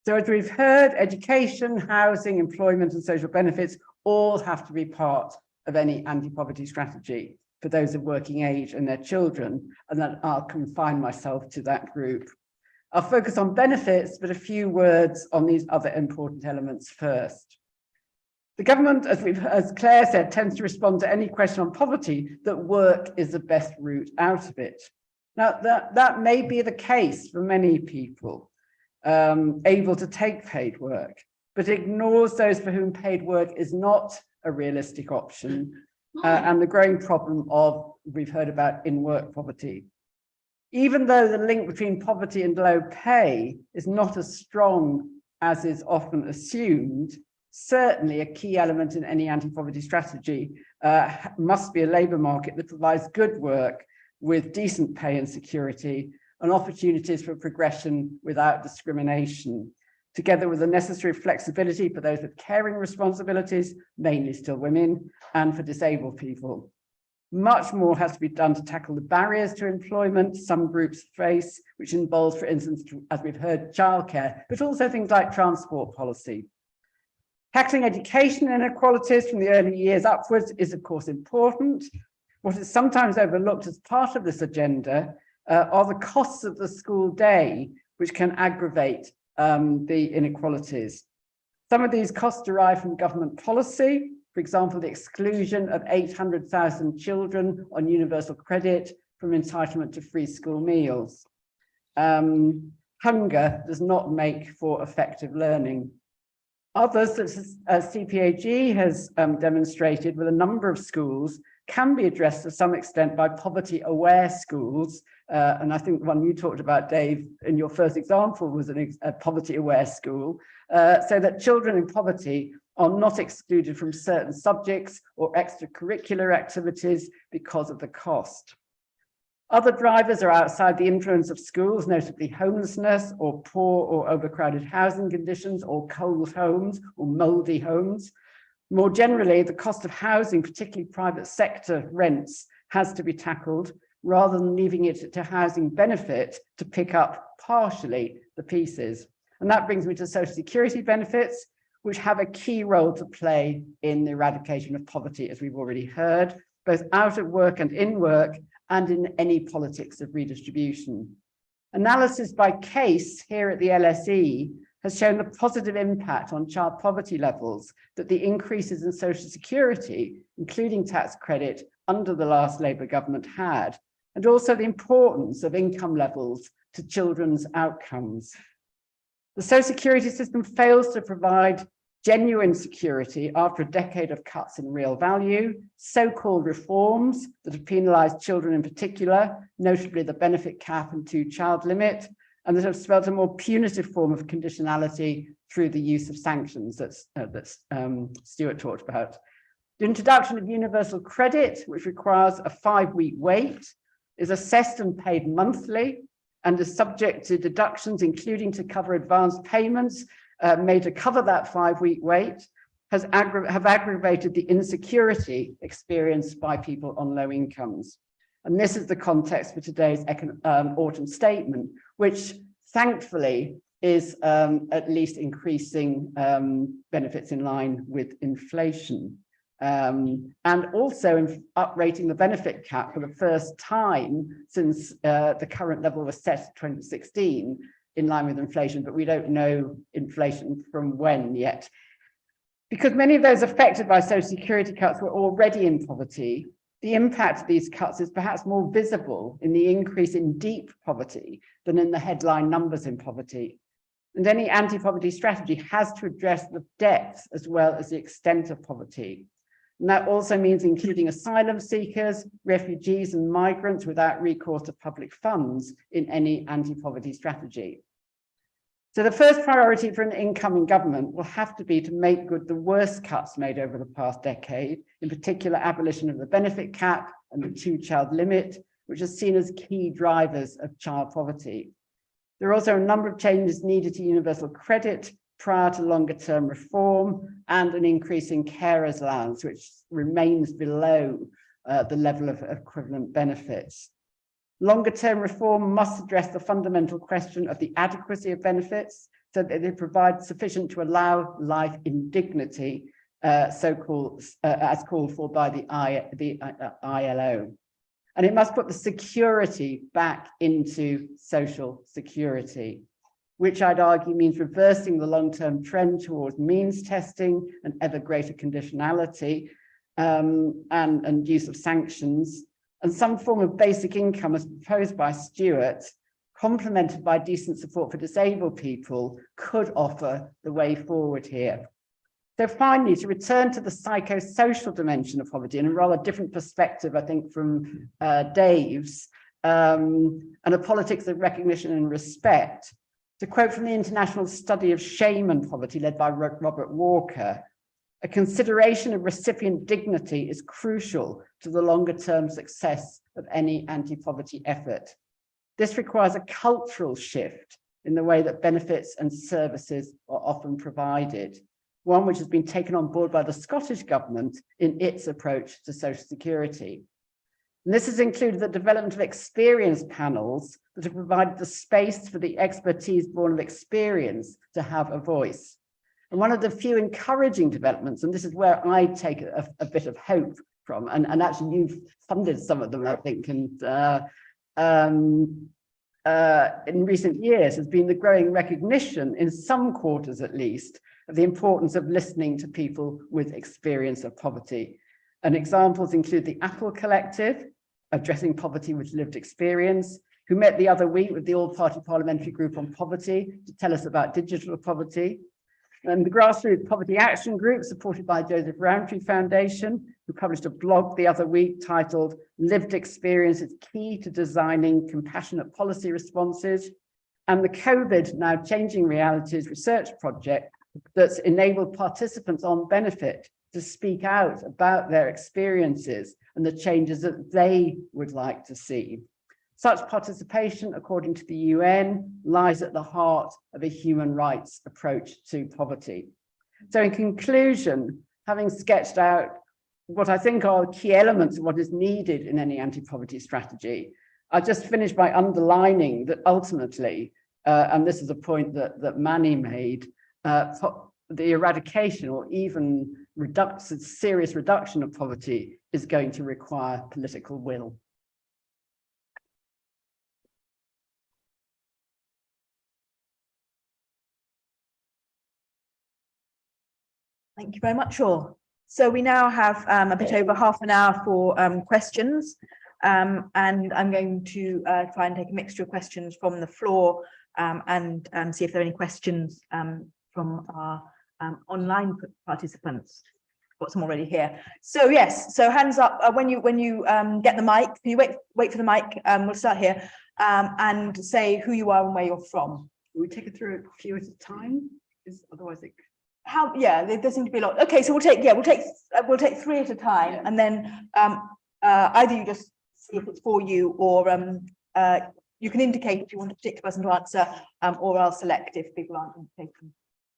So as we've heard, education, housing, employment, and social benefits all have to be part of any anti-poverty strategy for those of working age and their children, and then I'll confine myself to that group. I'll focus on benefits, but a few words on these other important elements first. The government, as Claire said, tends to respond to any question on poverty that work is the best route out of it. Now, that may be the case for many people able to take paid work, but ignores those for whom paid work is not a realistic option, and the growing problem of, we've heard about, in-work poverty. Even though the link between poverty and low pay is not as strong as is often assumed, certainly a key element in any anti-poverty strategy must be a labour market that provides good work with decent pay and security and opportunities for progression without discrimination, together with the necessary flexibility for those with caring responsibilities, mainly still women, and for disabled people. Much more has to be done to tackle the barriers to employment some groups face, which involves, for instance, as we've heard, childcare, but also things like transport policy. Tackling education inequalities from the early years upwards is, of course, important. What is sometimes overlooked as part of this agenda are the costs of the school day, which can aggravate the inequalities. Some of these costs derive from government policy. For example, the exclusion of 800,000 children on universal credit from entitlement to free school meals. Hunger does not make for effective learning. Others, such as CPAG has demonstrated with a number of schools, can be addressed to some extent by poverty-aware schools. And I think the one you talked about, Dave, in your first example was a poverty-aware school, so that children in poverty are not excluded from certain subjects or extracurricular activities because of the cost. Other drivers are outside the influence of schools, notably homelessness or poor or overcrowded housing conditions or cold homes or mouldy homes. More generally, the cost of housing, particularly private sector rents, has to be tackled rather than leaving it to housing benefit to pick up partially the pieces. And that brings me to social security benefits, which have a key role to play in the eradication of poverty, as we've already heard, both out of work and in work, and in any politics of redistribution. Analysis by case here at the LSE has shown the positive impact on child poverty levels that the increases in social security, including tax credit, under the last Labour government had, and also the importance of income levels to children's outcomes. The social security system fails to provide genuine security after a decade of cuts in real value, so-called reforms that have penalised children in particular, notably the benefit cap and 2-child limit, and that have spelled a more punitive form of conditionality through the use of sanctions that Stewart talked about. The introduction of universal credit, which requires a 5-week wait, is assessed and paid monthly and is subject to deductions, including to cover advance payments made to cover that 5-week wait, have aggravated the insecurity experienced by people on low incomes. And this is the context for today's autumn statement, which thankfully is at least increasing benefits in line with inflation. And also uprating the benefit cap for the first time since the current level was set in 2016 in line with inflation, but we don't know inflation from when yet. Because many of those affected by social security cuts were already in poverty, the impact of these cuts is perhaps more visible in the increase in deep poverty than in the headline numbers in poverty. And any anti-poverty strategy has to address the depth as well as the extent of poverty. And that also means including asylum seekers, refugees and migrants without recourse to public funds in any anti-poverty strategy. So the first priority for an incoming government will have to be to make good the worst cuts made over the past decade, in particular abolition of the benefit cap and the 2-child limit, which are seen as key drivers of child poverty. There are also a number of changes needed to universal credit prior to longer term reform and an increase in carers allowance, which remains below the level of equivalent benefits. Longer term reform must address the fundamental question of the adequacy of benefits so that they provide sufficient to allow life in dignity, as called for by the ILO. And it must put the security back into social security, which I'd argue means reversing the long-term trend towards means testing and ever greater conditionality and use of sanctions, and some form of basic income as proposed by Stewart, complemented by decent support for disabled people, could offer the way forward here. So finally, to return to the psychosocial dimension of poverty in a rather different perspective, I think, from Dave's, and a politics of recognition and respect. To quote from the International Study of Shame and Poverty, led by Robert Walker, a consideration of recipient dignity is crucial to the longer-term success of any anti-poverty effort. This requires a cultural shift in the way that benefits and services are often provided, one which has been taken on board by the Scottish Government in its approach to social security. And this has included the development of experience panels that have provided the space for the expertise born of experience to have a voice. And one of the few encouraging developments, and this is where I take a bit of hope from, and actually you've funded some of them, I think, and in recent years, has been the growing recognition, in some quarters at least, of the importance of listening to people with experience of poverty. And examples include the Apple Collective, addressing poverty with lived experience, who met the other week with the All-Party Parliamentary Group on Poverty to tell us about digital poverty, and the Grassroots Poverty Action Group, supported by Joseph Rowntree Foundation, who published a blog the other week titled "Lived Experience is Key to Designing Compassionate Policy Responses," and the COVID Now Changing Realities research project that's enabled participants on benefit to speak out about their experiences and the changes that they would like to see. Such participation, according to the UN, lies at the heart of a human rights approach to poverty. So in conclusion, having sketched out what I think are key elements of what is needed in any anti-poverty strategy, I just finish by underlining that ultimately, and this is a point that Manny made, the eradication or even serious reduction of poverty is going to require political will. Thank you very much, all. So we now have a bit over half an hour for questions, and I'm going to try and take a mixture of questions from the floor and see if there are any questions from our online participants. Got some already here. So yes, so hands up when you get the mic. Can you wait for the mic? We'll start here and say who you are and where you're from. Will we take it through a few at a time? Because otherwise it... there seem to be a lot. Okay, so we'll take three at a time, Yeah. and then either you just see if it's for you, or you can indicate if you want a particular person to answer, or I'll select if people aren't indicating.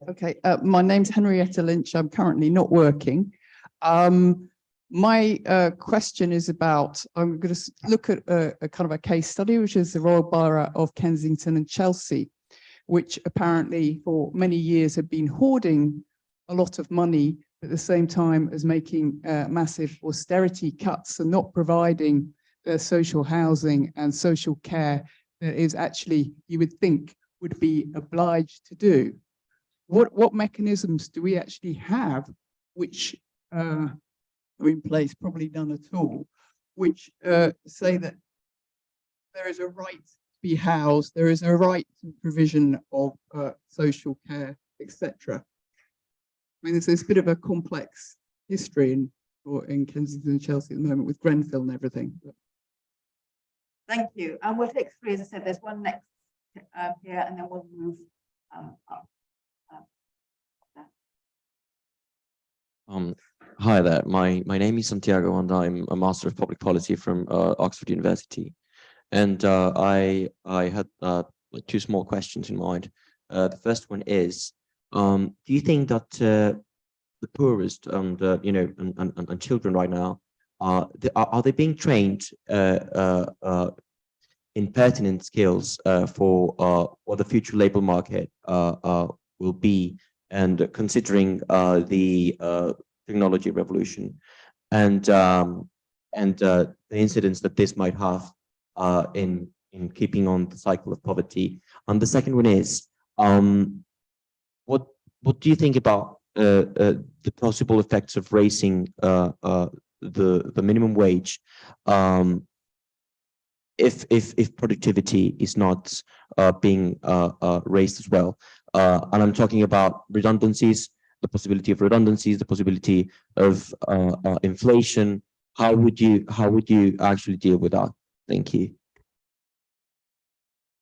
Okay, my name's Henrietta Lynch. I'm currently not working. My question is about, I'm going to look at a kind of a case study, which is the Royal Borough of Kensington and Chelsea, which apparently for many years have been hoarding a lot of money at the same time as making massive austerity cuts and not providing the social housing and social care that is actually, you would think, would be obliged to do. What mechanisms do we actually have which are in place, probably none at all, which say that there is a right to be housed, there is a right to provision of social care, etc. I mean, there's a bit of a complex history in Kensington and Chelsea at the moment with Grenfell and everything. Thank you. And we'll take three, as I said, there's one next here, and then we'll move up. Hi there. My name is Santiago, and I'm a Master of Public Policy from Oxford University. And I had two small questions in mind. The first one is, do you think that the poorest and and children right now are they being trained in pertinent skills for what the future labour market will be, and considering the technology revolution and the incidents that this might have in keeping on the cycle of poverty? And the second one is, what do you think about the possible effects of raising the minimum wage if productivity is not being raised as well? And I'm talking about redundancies, the possibility of redundancies, the possibility of inflation. How would you actually deal with that? Thank you.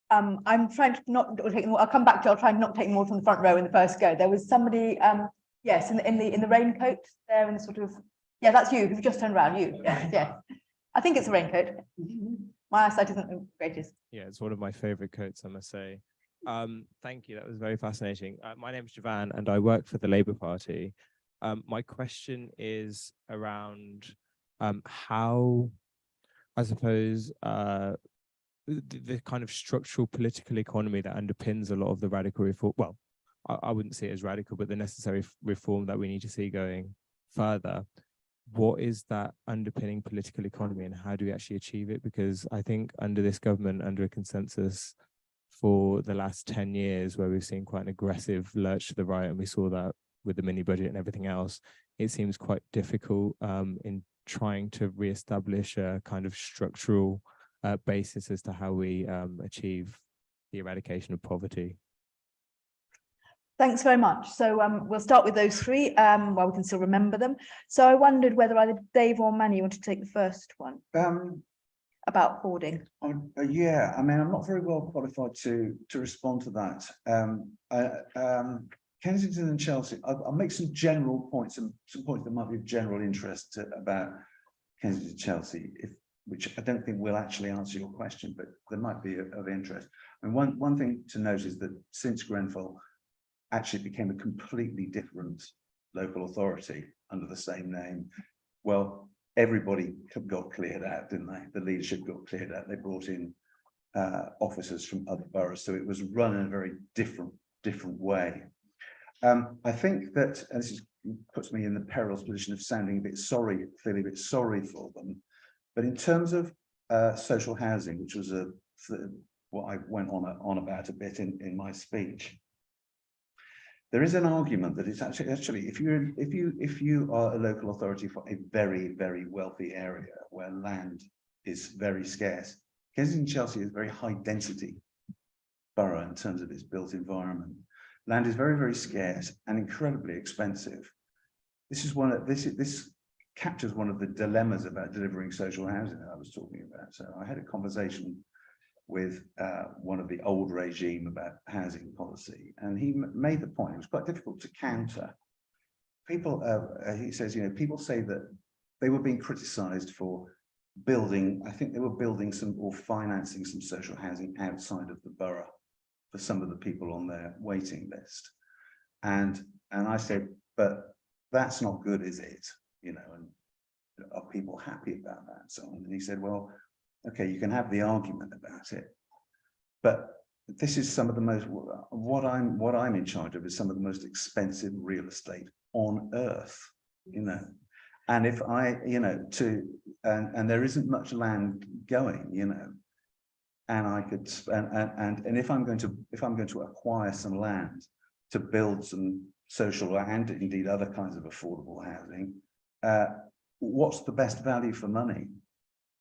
I'm trying to not take them all. I'll come back to you. I'll try and not take them all from the front row in the first go. There was somebody, yes, in the raincoat there, in the sort of, yeah, that's you who've just turned around. You, yeah. I think it's a raincoat. My eyesight isn't the greatest. Yeah, it's one of my favorite coats, I must say. Thank you. That was very fascinating. My name is Javan, and I work for the Labour Party. My question is around how, I suppose, the kind of structural political economy that underpins a lot of the radical reform. Well, I wouldn't see it as radical, but the necessary reform that we need to see going further. What is that underpinning political economy, and how do we actually achieve it? Because I think under this government, under a consensus for the last 10 years, where we've seen quite an aggressive lurch to the right, and we saw that with the mini budget and everything else, it seems quite difficult in trying to reestablish a kind of structural basis as to how we achieve the eradication of poverty. Thanks very much. So we'll start with those three while we can still remember them. So I wondered whether either Dave or Manny want to take the first one about hoarding. Yeah, I mean, I'm not very well qualified to respond to that. Kensington and Chelsea, I'll make some general points and some points that might be of general interest about Kensington and Chelsea, which I don't think will actually answer your question, but there might be of interest. And one thing to note is that since Grenfell actually became a completely different local authority under the same name, well, everybody got cleared out, didn't they? The leadership got cleared out. They brought in officers from other boroughs, so it was run in a very different way. I think that, and this puts me in the perilous position of sounding a bit sorry, feeling a bit sorry for them. But in terms of social housing, which was what I went on about a bit in my speech, there is an argument that it's actually if you are a local authority for a very, very wealthy area where land is very scarce, Kensington and Chelsea is a very high density borough in terms of its built environment. Land is very, very scarce and incredibly expensive. This captures one of the dilemmas about delivering social housing that I was talking about. So I had a conversation with one of the old regime about housing policy, and he made the point, it was quite difficult to counter. People, he says, people say that they were being criticized for building, I think they were building some or financing some social housing outside of the borough for some of the people on their waiting list. And I said, but that's not good, is it? And are people happy about that and so on? And he said, well, okay, you can have the argument about it, but this is some of the most, what I'm in charge of is some of the most expensive real estate on earth, and if I, and there isn't much land going, and I could, and if I'm going to acquire some land to build some social and indeed other kinds of affordable housing, what's the best value for money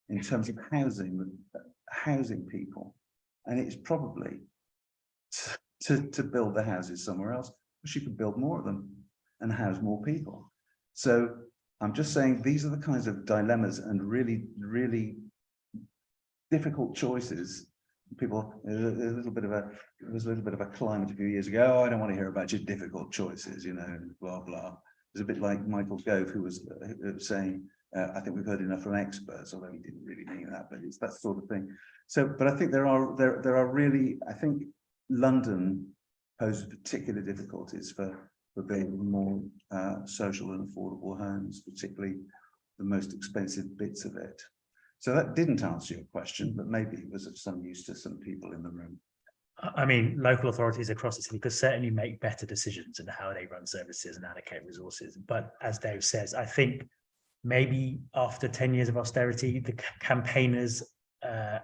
in terms of housing people? And it's probably to build the houses somewhere else, because you could build more of them and house more people. So I'm just saying these are the kinds of dilemmas and really, really difficult choices. People, there was a little bit of a climate a few years ago. Oh, I don't want to hear about your difficult choices, blah blah. It's a bit like Michael Gove, who was saying, I think we've heard enough from experts, although he didn't really mean that, but it's that sort of thing. So, but I think there are really, I think London poses particular difficulties for building more social and affordable homes, particularly the most expensive bits of it. So that didn't answer your question, but maybe it was of some use to some people in the room. I mean, local authorities across the city could certainly make better decisions in how they run services and allocate resources. But as Dave says, I think maybe after 10 years of austerity, the campaigners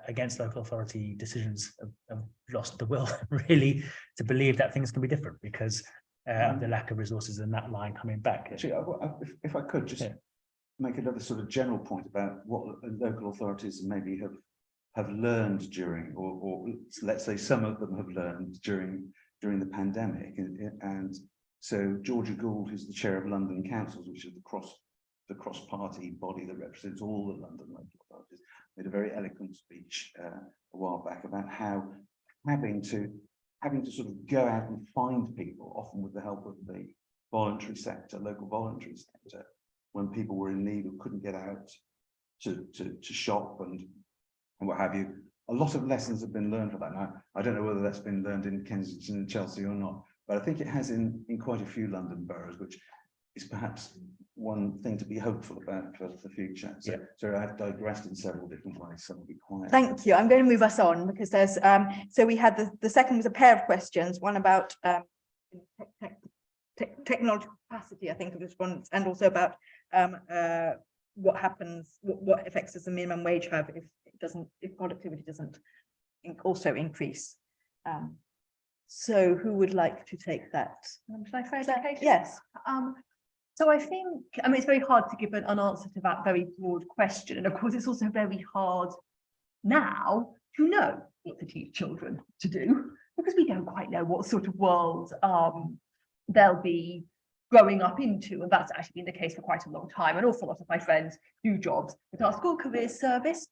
against local authority decisions have lost the will really to believe that things can be different because of the lack of resources and that line coming back. Actually, if I could just make another sort of general point about what local authorities maybe have learned during, or let's say some of them have learned during the pandemic. And so Georgia Gould, who's the chair of London Councils, which is the cross-party body that represents all the London local authorities, made a very eloquent speech a while back about how having to sort of go out and find people, often with the help of the voluntary sector, local voluntary sector, when people were in need or couldn't get out to shop and what have you. A lot of lessons have been learned for that. Now, I don't know whether that's been learned in Kensington and Chelsea or not, but I think it has in quite a few London boroughs, which is perhaps one thing to be hopeful about for the future. So, so I've digressed in several different ways, so I'll be quiet. Thank you. I'm going to move us on because there's so we had the second was a pair of questions, one about technological capacity, I think, of response, and also about what happens, what effects does the minimum wage have if productivity doesn't also increase. So who would like to take that? Should I phrase that? Yes. So I think, I mean, it's very hard to give an answer to that very broad question. And of course, it's also very hard now to know what to teach children to do, because we don't quite know what sort of world they'll be growing up into. And that's actually been the case for quite a long time. An awful lot of my friends do jobs that our school careers service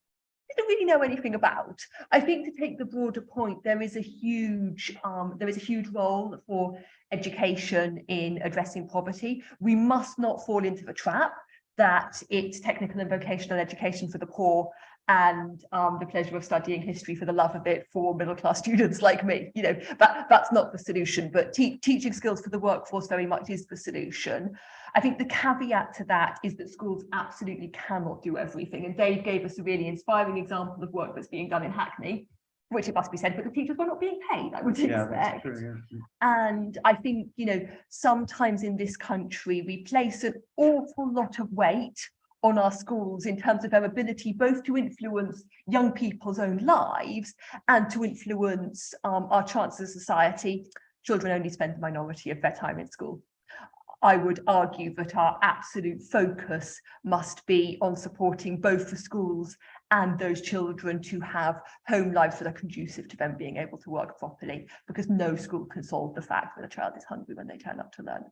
didn't really know anything about. I think, to take the broader point, there is a huge role for education in addressing poverty. We must not fall into the trap that it's technical and vocational education for the poor and the pleasure of studying history for the love of it for middle-class students like me. You know, that's not the solution, but teaching skills for the workforce very much is the solution. I think the caveat to that is that schools absolutely cannot do everything. And Dave gave us a really inspiring example of work that's being done in Hackney, which, it must be said, but the teachers were not being paid, I would expect. That's true, yeah. And I think, you know, sometimes in this country, we place an awful lot of weight on our schools in terms of their ability both to influence young people's own lives and to influence our chances as society. Children only spend a minority of their time in school. I would argue that our absolute focus must be on supporting both the schools and those children to have home lives that are conducive to them being able to work properly, because no school can solve the fact that a child is hungry when they turn up to learn.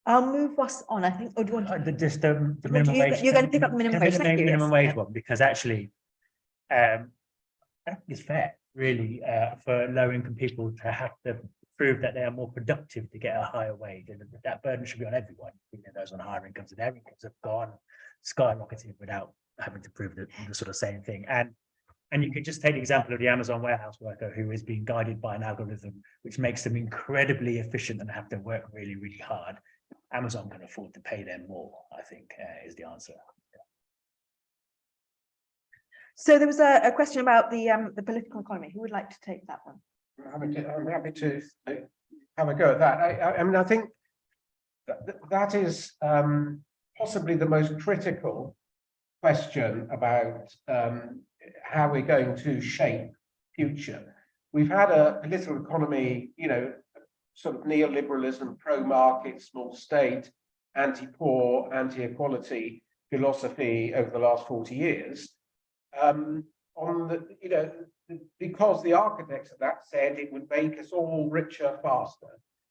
I'll move us on, I think. Or do you want to? Just the minimum wage. You're going to pick up the minimum wage. Thank you, Minimum yes. wage one, because actually, I think it's fair, really, for low-income people to have to prove that they are more productive to get a higher wage, and that burden should be on everyone. You know, those on higher incomes, and their incomes have gone skyrocketing without having to prove the sort of same thing. And you could just take the example of the Amazon warehouse worker who is being guided by an algorithm which makes them incredibly efficient and have to work really, really hard. Amazon can afford to pay them more, I think, is the answer. So there was a question about the political economy. Who would like to take that one? I'm happy to have a go at that. I mean, I think that is possibly the most critical question about how we're going to shape future. We've had a political economy, you know, sort of neoliberalism, pro-market, small state, anti-poor, anti-equality philosophy over the last 40 years. On the, you know, because the architects of that said it would make us all richer faster.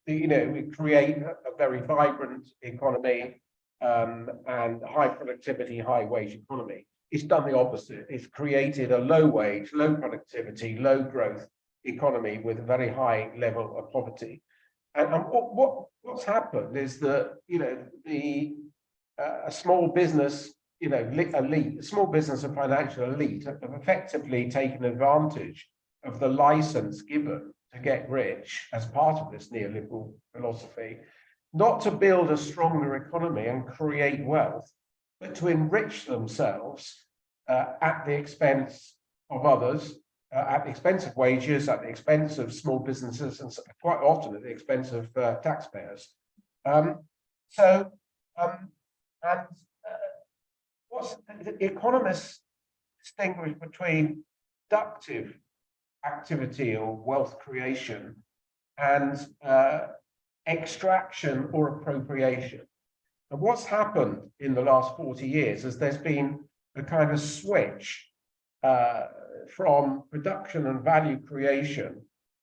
You know, we create a very vibrant economy and high productivity, high wage economy. It's done the opposite. It's created a low wage, low productivity, low growth economy with a very high level of poverty. And what's happened is that, you know, a small business, you know, elite, a small business and financial elite have effectively taken advantage of the license given to get rich as part of this neoliberal philosophy, not to build a stronger economy and create wealth, but to enrich themselves at the expense of others, at the expense of wages, at the expense of small businesses, and quite often at the expense of taxpayers. The economists distinguish between productive activity or wealth creation and extraction or appropriation. And what's happened in the last 40 years is there's been a kind of switch from production and value creation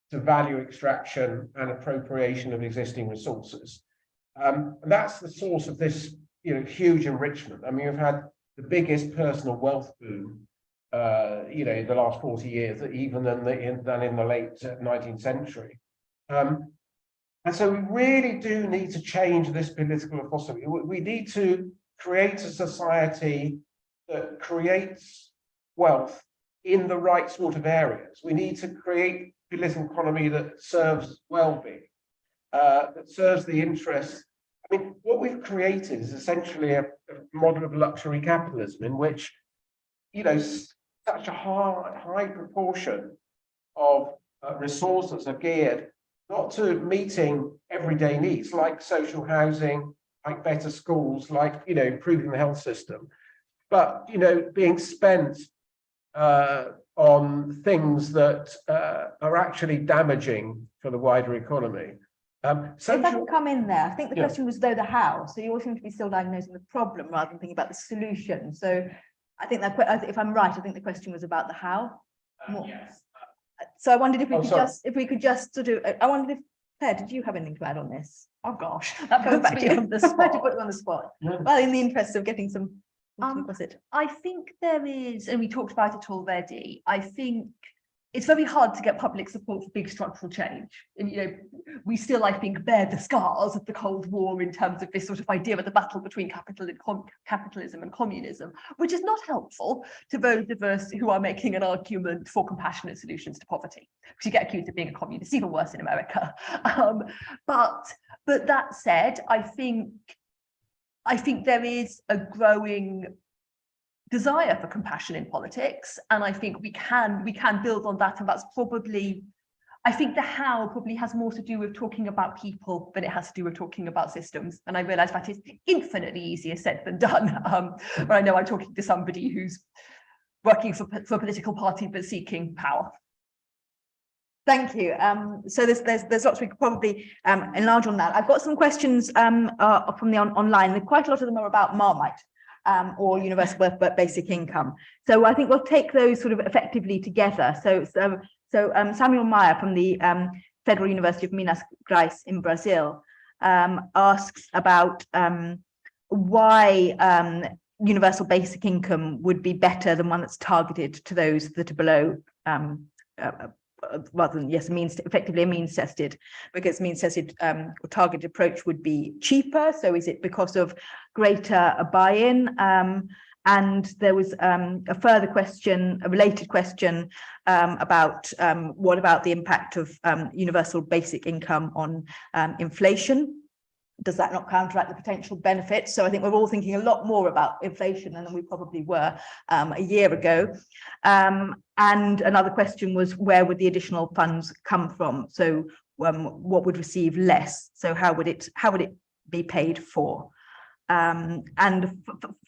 to value extraction and appropriation of existing resources. And that's the source of this, you know, huge enrichment. I mean, you've had the biggest personal wealth boom in the last 40 years, even than in the late 19th century. And so we really do need to change this political philosophy. We need to create a society that creates wealth in the right sort of areas. We need to create a political economy that serves well-being, that serves the interests. I mean, what we've created is essentially a model of luxury capitalism in which, such a high proportion of resources are geared not to meeting everyday needs like social housing, like better schools, like, improving the health system, but, being spent on things that are actually damaging for the wider economy. If I can come in there, I think the question was though the how. So you all seem to be still diagnosing the problem rather than thinking about the solution. So I think that if I'm right, I think the question was about the how. Yes. So I wondered if we could just sort of, I wondered if, Claire, did you have anything to add on this? Oh gosh, that Coming puts back me to you. on the spot. To put you on the spot. Yeah. Well, in the interest of getting some was it? I think there is, and we talked about it already, I think it's very hard to get public support for big structural change. And, we still, I think, bear the scars of the Cold War in terms of this sort of idea of the battle between capitalism and communism, which is not helpful to those of us who are making an argument for compassionate solutions to poverty, because you get accused of being a communist, even worse in America. But that said, I think there is a growing desire for compassion in politics, and I think we can build on that, and that's probably, I think the how probably has more to do with talking about people than it has to do with talking about systems, and I realise that is infinitely easier said than done. But I know I'm talking to somebody who's working for a political party but seeking power. Thank you. So there's lots we could probably enlarge on that. I've got some questions from the online. Quite a lot of them are about Marmite. Or universal basic income. So I think we'll take those sort of effectively together. So Samuel Meyer from the Federal University of Minas Gerais in Brazil asks about why universal basic income would be better than one that's targeted to those that are below rather than effectively a means tested, because means tested or targeted approach would be cheaper. So is it because of greater buy-in? And there was a further question, a related question about what about the impact of universal basic income on inflation? Does that not counteract the potential benefits? So I think we're all thinking a lot more about inflation than we probably were a year ago. And another question was, where would the additional funds come from? So what would receive less? So how would it be paid for? And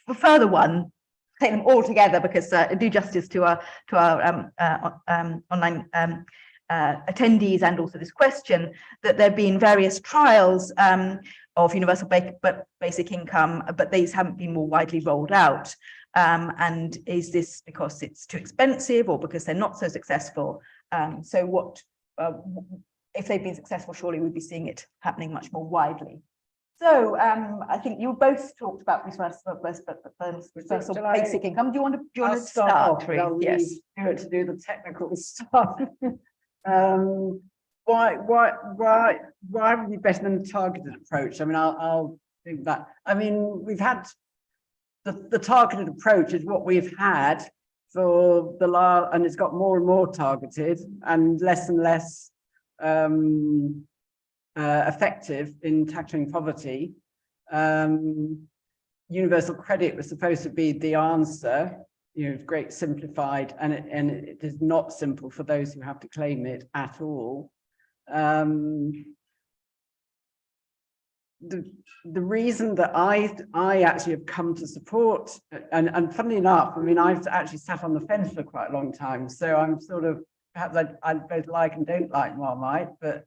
for further one, take them all together because do justice to our online attendees, and also this question, that there have been various trials of universal basic income, but these haven't been more widely rolled out. And is this because it's too expensive or because they're not so successful? So what, if they've been successful, surely we'd be seeing it happening much more widely. So I think you both talked about universal basic income. Do you want to start? Yes. To do the technical stuff. Why would it be better than a targeted approach? I mean, I'll think that. I mean, we've had the targeted approach is what we've had for the last, and it's got more and more targeted and less effective in tackling poverty. Universal credit was supposed to be the answer. Great simplified, and it is not simple for those who have to claim it at all. The reason that I actually have come to support, and funnily enough, I mean, I've actually sat on the fence for quite a long time, so I'm sort of, perhaps I both like and don't like Marmite, but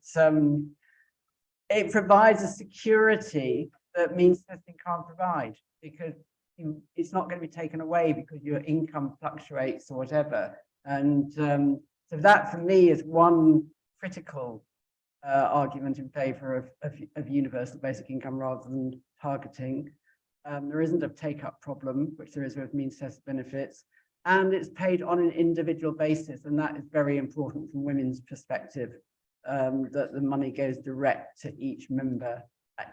it provides a security that means testing can't provide, because it's not going to be taken away because your income fluctuates or whatever. And so that for me is one critical argument in favor of universal basic income rather than targeting. There isn't a take-up problem, which there is with means tested benefits. and it's paid on an individual basis, and that is very important from women's perspective, that the money goes direct to each member,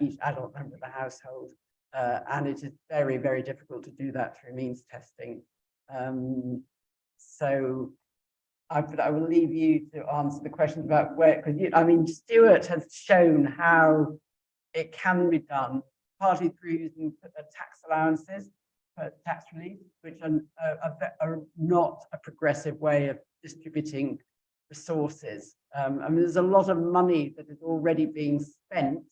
each adult member of the household, and it is very, very difficult to do that through means testing. So I will leave you to answer the question about where, because I mean, Stewart has shown how it can be done, partly through using tax allowances, tax relief, which are not a progressive way of distributing resources. I mean, there's a lot of money that is already being spent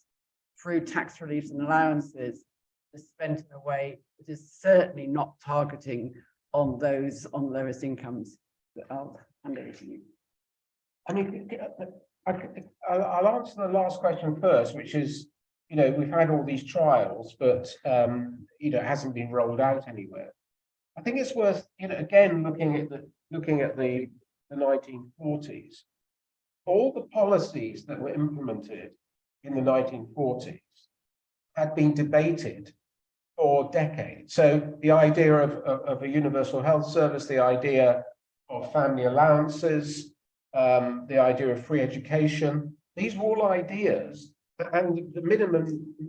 through tax reliefs and allowances, is spent in a way that is certainly not targeting on those on lowest incomes. I'll hand over to you. I mean, I'll answer the last question first, which is, you know, we've had all these trials, but you know, it hasn't been rolled out anywhere. I think it's worth, you know, again looking at the 1940s. All the policies that were implemented in the 1940s had been debated for decades. So the idea of a universal health service, the idea of family allowances, the idea of free education, these were all ideas. And the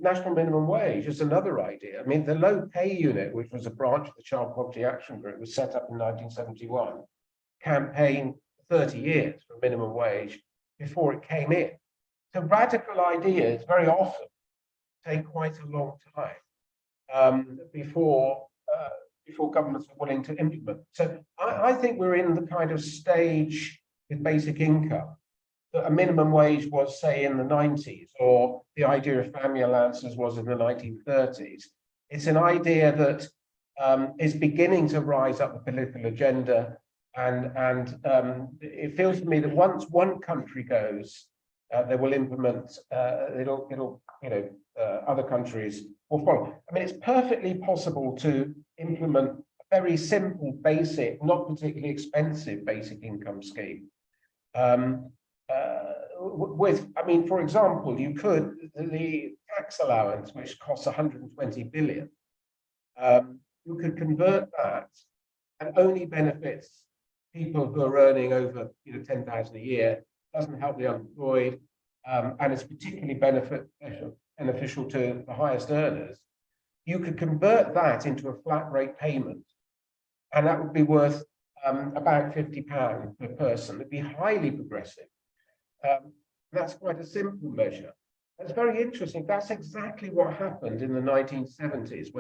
national minimum wage is another idea. I mean, the low pay unit, which was a branch of the Child Poverty Action Group, was set up in 1971, campaigned 30 years for minimum wage before it came in. So radical ideas very often take quite a long time before governments are willing to implement. So I think we're in the kind of stage with basic income that a minimum wage was, say, in the 90s, or the idea of family allowances was in the 1930s. It's an idea that is beginning to rise up the political agenda, and it feels to me that once one country goes, they will implement. It'll you know, other countries will follow. I mean, it's perfectly possible to implement a very simple, basic, not particularly expensive basic income scheme. I mean, for example, you could, the tax allowance, which costs 120 billion, you could convert that and only benefits people who are earning over, you know, 10,000 a year, doesn't help the unemployed, and it's particularly beneficial to the highest earners. You could convert that into a flat rate payment, and that would be worth about £50 per person. It'd be highly progressive. That's quite a simple measure. That's very interesting. That's exactly what happened in the 1970s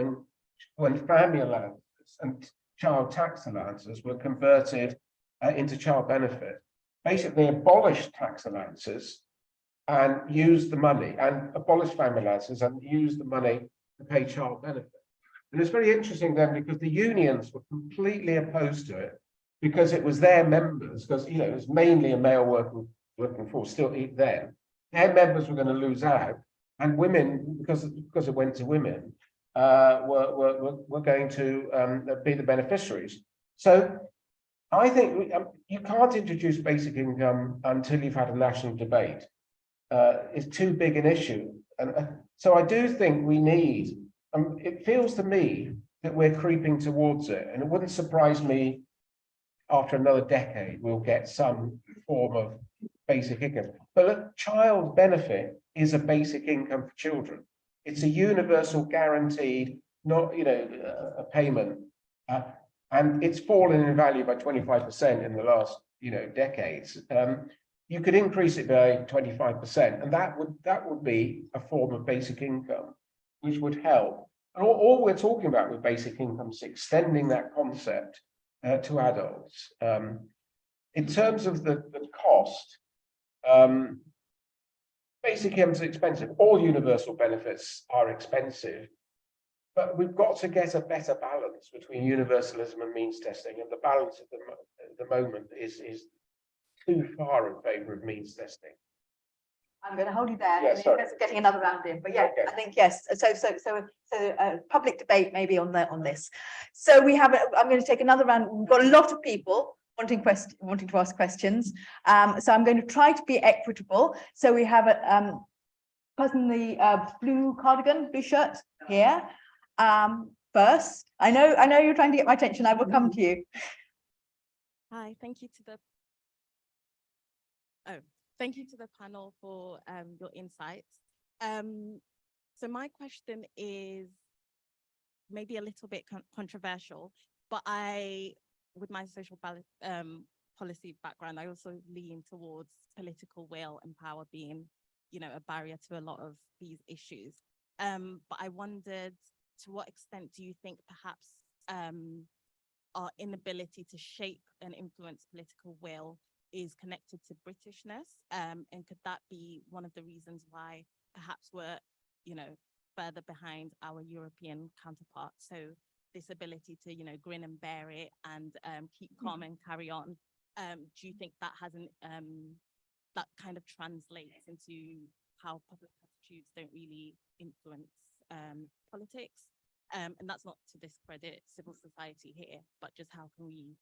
when family allowances and child tax allowances were converted into child benefit. Basically abolished tax allowances and used the money, and abolished family allowances and used the money to pay child benefit. And it's very interesting then, because the unions were completely opposed to it, because it was their members, because, you know, it was mainly a male working force still then. Their members were going to lose out, and women, because it went to women, were going to be the beneficiaries. So I think you can't introduce basic income until you've had a national debate. It's too big an issue. And so I do think we need, it feels to me that we're creeping towards it, and it wouldn't surprise me after another decade we'll get some form of basic income. But look, child benefit is a basic income for children. It's a universal guaranteed, not, you know, a payment, and it's fallen in value by 25% in the last, you know, decades. You could increase it by 25%, and that would be a form of basic income, which would help. And all we're talking about with basic income is extending that concept to adults. In terms of the cost, basic income is expensive. All universal benefits are expensive, but we've got to get a better balance between universalism and means testing, and the balance at the moment is too far in favour of means testing. I'm going to hold you there. Yeah, sorry. Getting another round in, but yeah, Okay. I think yes. So public debate maybe on this. So we have. I'm going to take another round. We've got a lot of people wanting to ask questions. So I'm going to try to be equitable. So we have person in the blue cardigan, blue shirt here. first. I know you're trying to get my attention. I will come to you. Hi, thank you to the thank you to the panel for your insights. So my question is maybe a little bit controversial, but with my social policy background, I also lean towards political will and power being, you know, a barrier to a lot of these issues. But I wondered, to what extent do you think perhaps our inability to shape and influence political will is connected to Britishness? And could that be one of the reasons why perhaps we're, you know, further behind our European counterparts? So this ability to, you know, grin and bear it and keep calm and carry on. Do you think that hasn't, that kind of translates into how public attitudes don't really influence politics? And that's not to discredit civil society here, but just how can we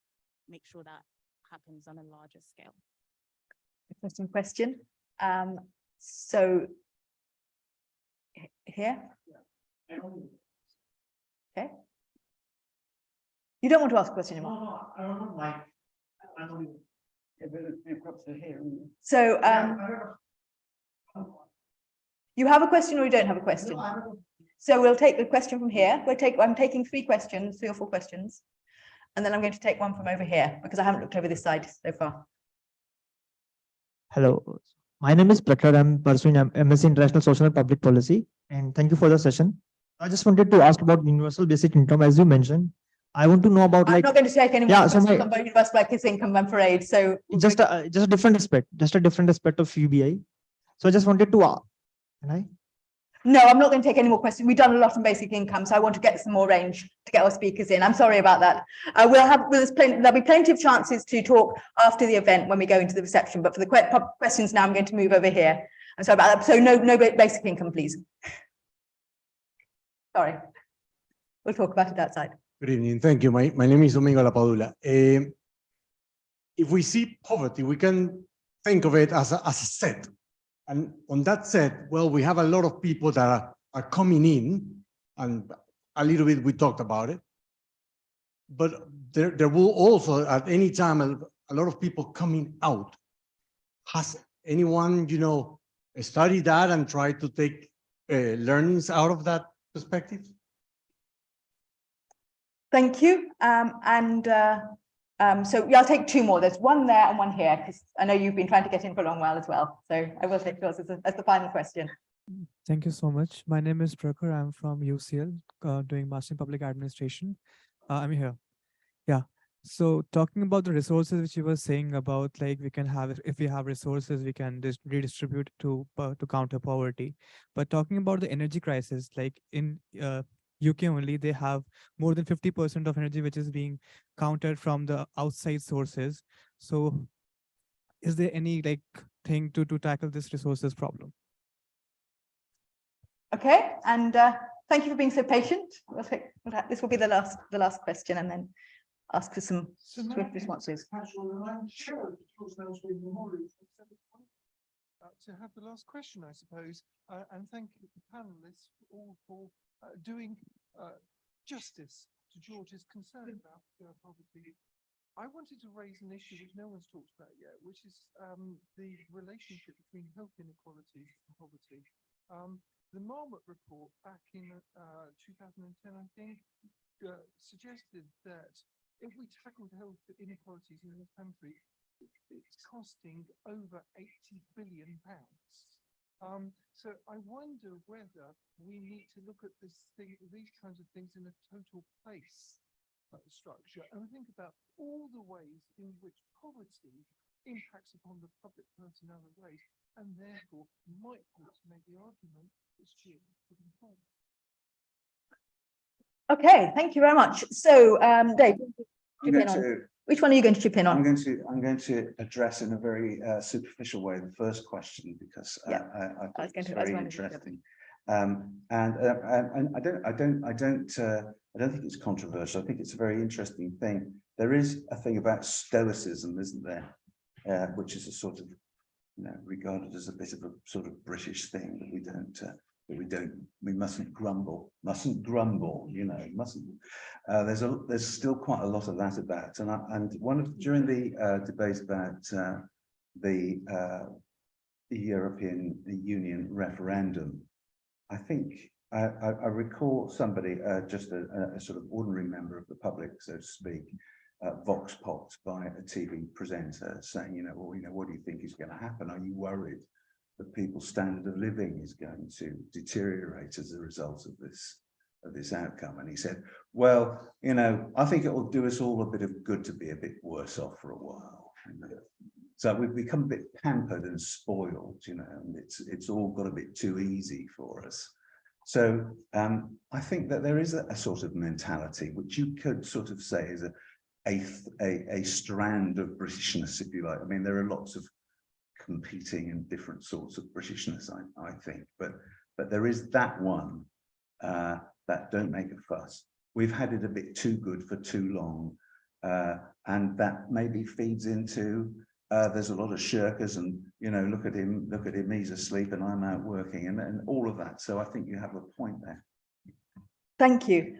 make sure that happens on a larger scale? Interesting question. So here. Okay. You don't want to ask a question anymore? No, I don't like. I don't. So you have a question or you don't have a question? So we'll take the question from here. I'm taking 3 questions, 3 or 4 questions. And then I'm going to take one from over here because I haven't looked over this side so far. Hello, my name is Prakhar. I'm pursuing MSc International Social and Public Policy. And thank you for the session. I just wanted to ask about universal basic income, as you mentioned. I want to know about, like, I'm not going to take any more questions about universal basic income, I'm afraid. So just a different aspect, of UBI. So I just wanted to ask, can I? No, I'm not going to take any more questions. We've done a lot on basic income, so I want to get some more range to get our speakers in. I'm sorry about that. There'll be plenty of chances to talk after the event when we go into the reception, but for the questions now, I'm going to move over here. I'm sorry about that. So no basic income, please. Sorry. We'll talk about it outside. Good evening. Thank you. My name is Domingo Lapadula. If we see poverty, we can think of it as a set. And on that set, well, we have a lot of people that are coming in, and a little bit we talked about it. But there will also, at any time, a lot of people coming out. Has anyone, you know, studied that and tried to take learnings out of that perspective? Thank you. So yeah, I'll take 2 more. There's one there and one here, because I know you've been trying to get in for a long while as well. So I will take yours as the final question. Thank you so much. My name is Prakhar. I'm from UCL, doing Master in Public Administration. I'm here. Yeah. So talking about the resources which you were saying about, like, we can have, if we have resources, we can just redistribute to counter poverty. But talking about the energy crisis, like in UK only, they have more than 50% of energy which is being countered from the outside sources. So is there any thing to tackle this resources problem? Okay, and thank you for being so patient. This will be the last question, and then ask for some swift responses. To have the last question, I suppose, and thank the panelists all for doing justice to George's concern about poverty. I wanted to raise an issue which no one's talked about yet, which is the relationship between health inequalities and poverty. The Marmot report back in 2010, I think, suggested that if we tackled health inequalities in this country, it's costing over £80 billion. So I wonder whether we need to look at these kinds of things in a total place structure and think about all the ways in which poverty impacts upon the public purse in other ways, and therefore might want to make the argument that's due for them forward. Okay, thank you very much. So, Dave, which one are you going to chip in on? I'm going to address in a very superficial way the first question, because I think it's very interesting. And I don't think it's controversial. I think it's a very interesting thing. There is a thing about stoicism, isn't there? Which is a sort of, regarded as a bit of a sort of British thing, that we don't But we mustn't grumble, you know, mustn't. There's still quite a lot of that about, during the debate about the European Union referendum, I think I recall somebody, just a sort of ordinary member of the public, so to speak, vox popped by a TV presenter saying, you know, well, you know, what do you think is going to happen? Are you worried that people's standard of living is going to deteriorate as a result of this outcome? And he said, well, you know, I think it will do us all a bit of good to be a bit worse off for a while. You know? So we've become a bit pampered and spoiled, you know, and it's all got a bit too easy for us. So I think that there is a sort of mentality which you could sort of say is a strand of Britishness, if you like. I mean, there are lots of competing and different sorts of Britishness, I think, but there is that one that don't make a fuss. We've had it a bit too good for too long, and that maybe feeds into there's a lot of shirkers, and you know, look at him, he's asleep and I'm out working, and all of that. So I think you have a point there. Thank you.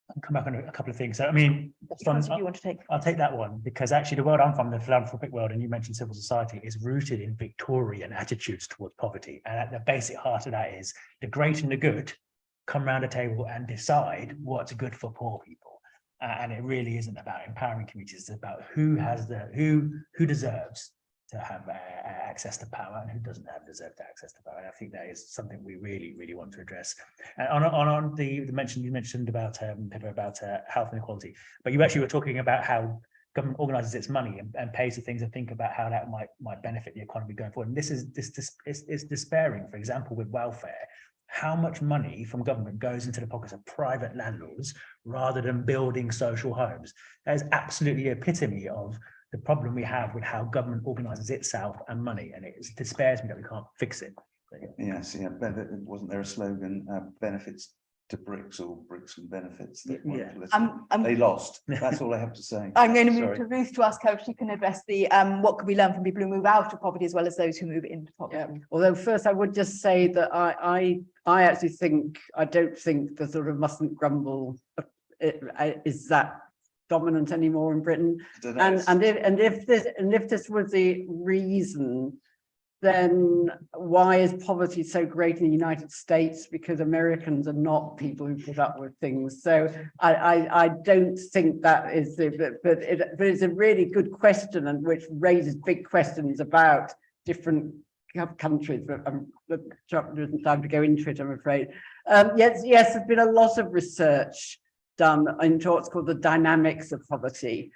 I'll come back on a couple of things. So, I mean, I'll take that one, because actually the world I'm from, the philanthropic world, and you mentioned civil society, is rooted in Victorian attitudes towards poverty. And at the basic heart of that is the great and the good come round a table and decide what's good for poor people. And it really isn't about empowering communities. It's about who deserves to have access to power and who doesn't deserve to access to power. And I think that is something we really want to address. On the mention you mentioned about health inequality, but you actually were talking about how government organises its money and pays for things, and think about how that might benefit the economy going forward. And this is despairing. For example, with welfare, how much money from government goes into the pockets of private landlords rather than building social homes? That is absolutely the epitome of the problem we have with how government organises itself and money, and it despairs me that we can't fix it. Yes, yeah, but wasn't there a slogan, benefits to bricks, or bricks and benefits? They lost. That's all I have to say. I'm going to move to Ruth to ask her if she can address the what can we learn from people who move out of poverty as well as those who move into poverty. Yeah. Although first I would just say that I actually think, I don't think the sort of mustn't grumble is that dominant anymore in Britain. And if this was the reason, then why is poverty so great in the United States? Because Americans are not people who put up with things. So I don't think that is but it's a really good question, and which raises big questions about different countries, but there isn't time to go into it, I'm afraid. Yes, there's been a lot of research done into what's called the dynamics of poverty.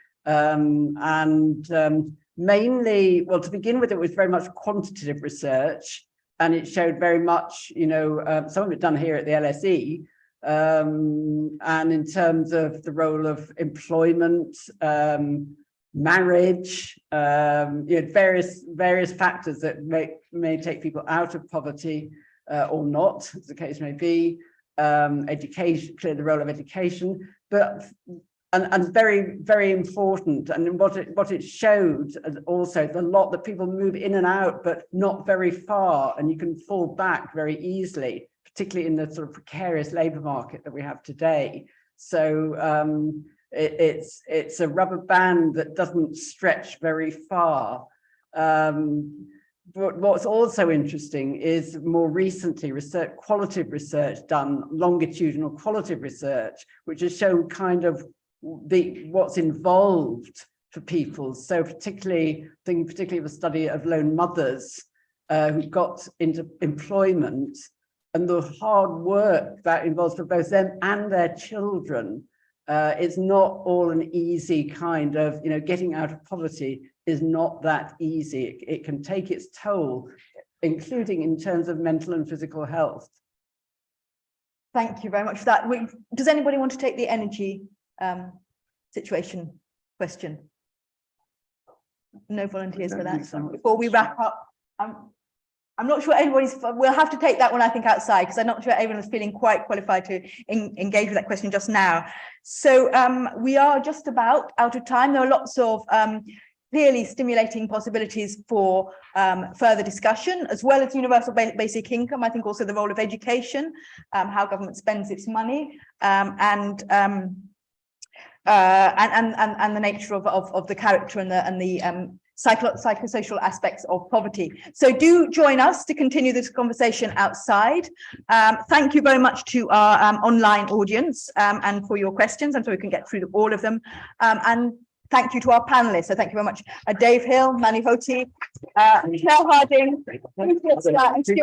Mainly, well, to begin with, it was very much quantitative research, and it showed very much, you know, some of it done here at the LSE, and in terms of the role of employment, marriage, you know, various factors that may take people out of poverty or not, as the case may be. Education, clearly the role of education, but and very important. And what it showed also, the lot that people move in and out, but not very far, and you can fall back very easily, particularly in the sort of precarious labour market that we have today. So it's a rubber band that doesn't stretch very far. But what's also interesting is more recently qualitative research done, longitudinal qualitative research, which has shown kind of what's involved for people. So particularly the study of lone mothers who got into employment, and the hard work that involves for both them and their children. It's not all an easy kind of, you know, getting out of poverty is not that easy. It can take its toll, including in terms of mental and physical health. Thank you very much for that. Does anybody want to take the energy situation question? No volunteers for that. So before we wrap up, I'm not sure we'll have to take that one, I think, outside, because I'm not sure everyone is feeling quite qualified to engage with that question just now. So we are just about out of time. There are lots of clearly stimulating possibilities for further discussion, as well as universal basic income. I think also the role of education, how government spends its money, and the nature of the character and the psychosocial aspects of poverty. So do join us to continue this conversation outside. Thank you very much to our online audience and for your questions. I'm sure we can get through all of them. And thank you to our panelists. So thank you very much, Dave Hill, Manny Hothi, Michelle Harding, and Stewart Lansley.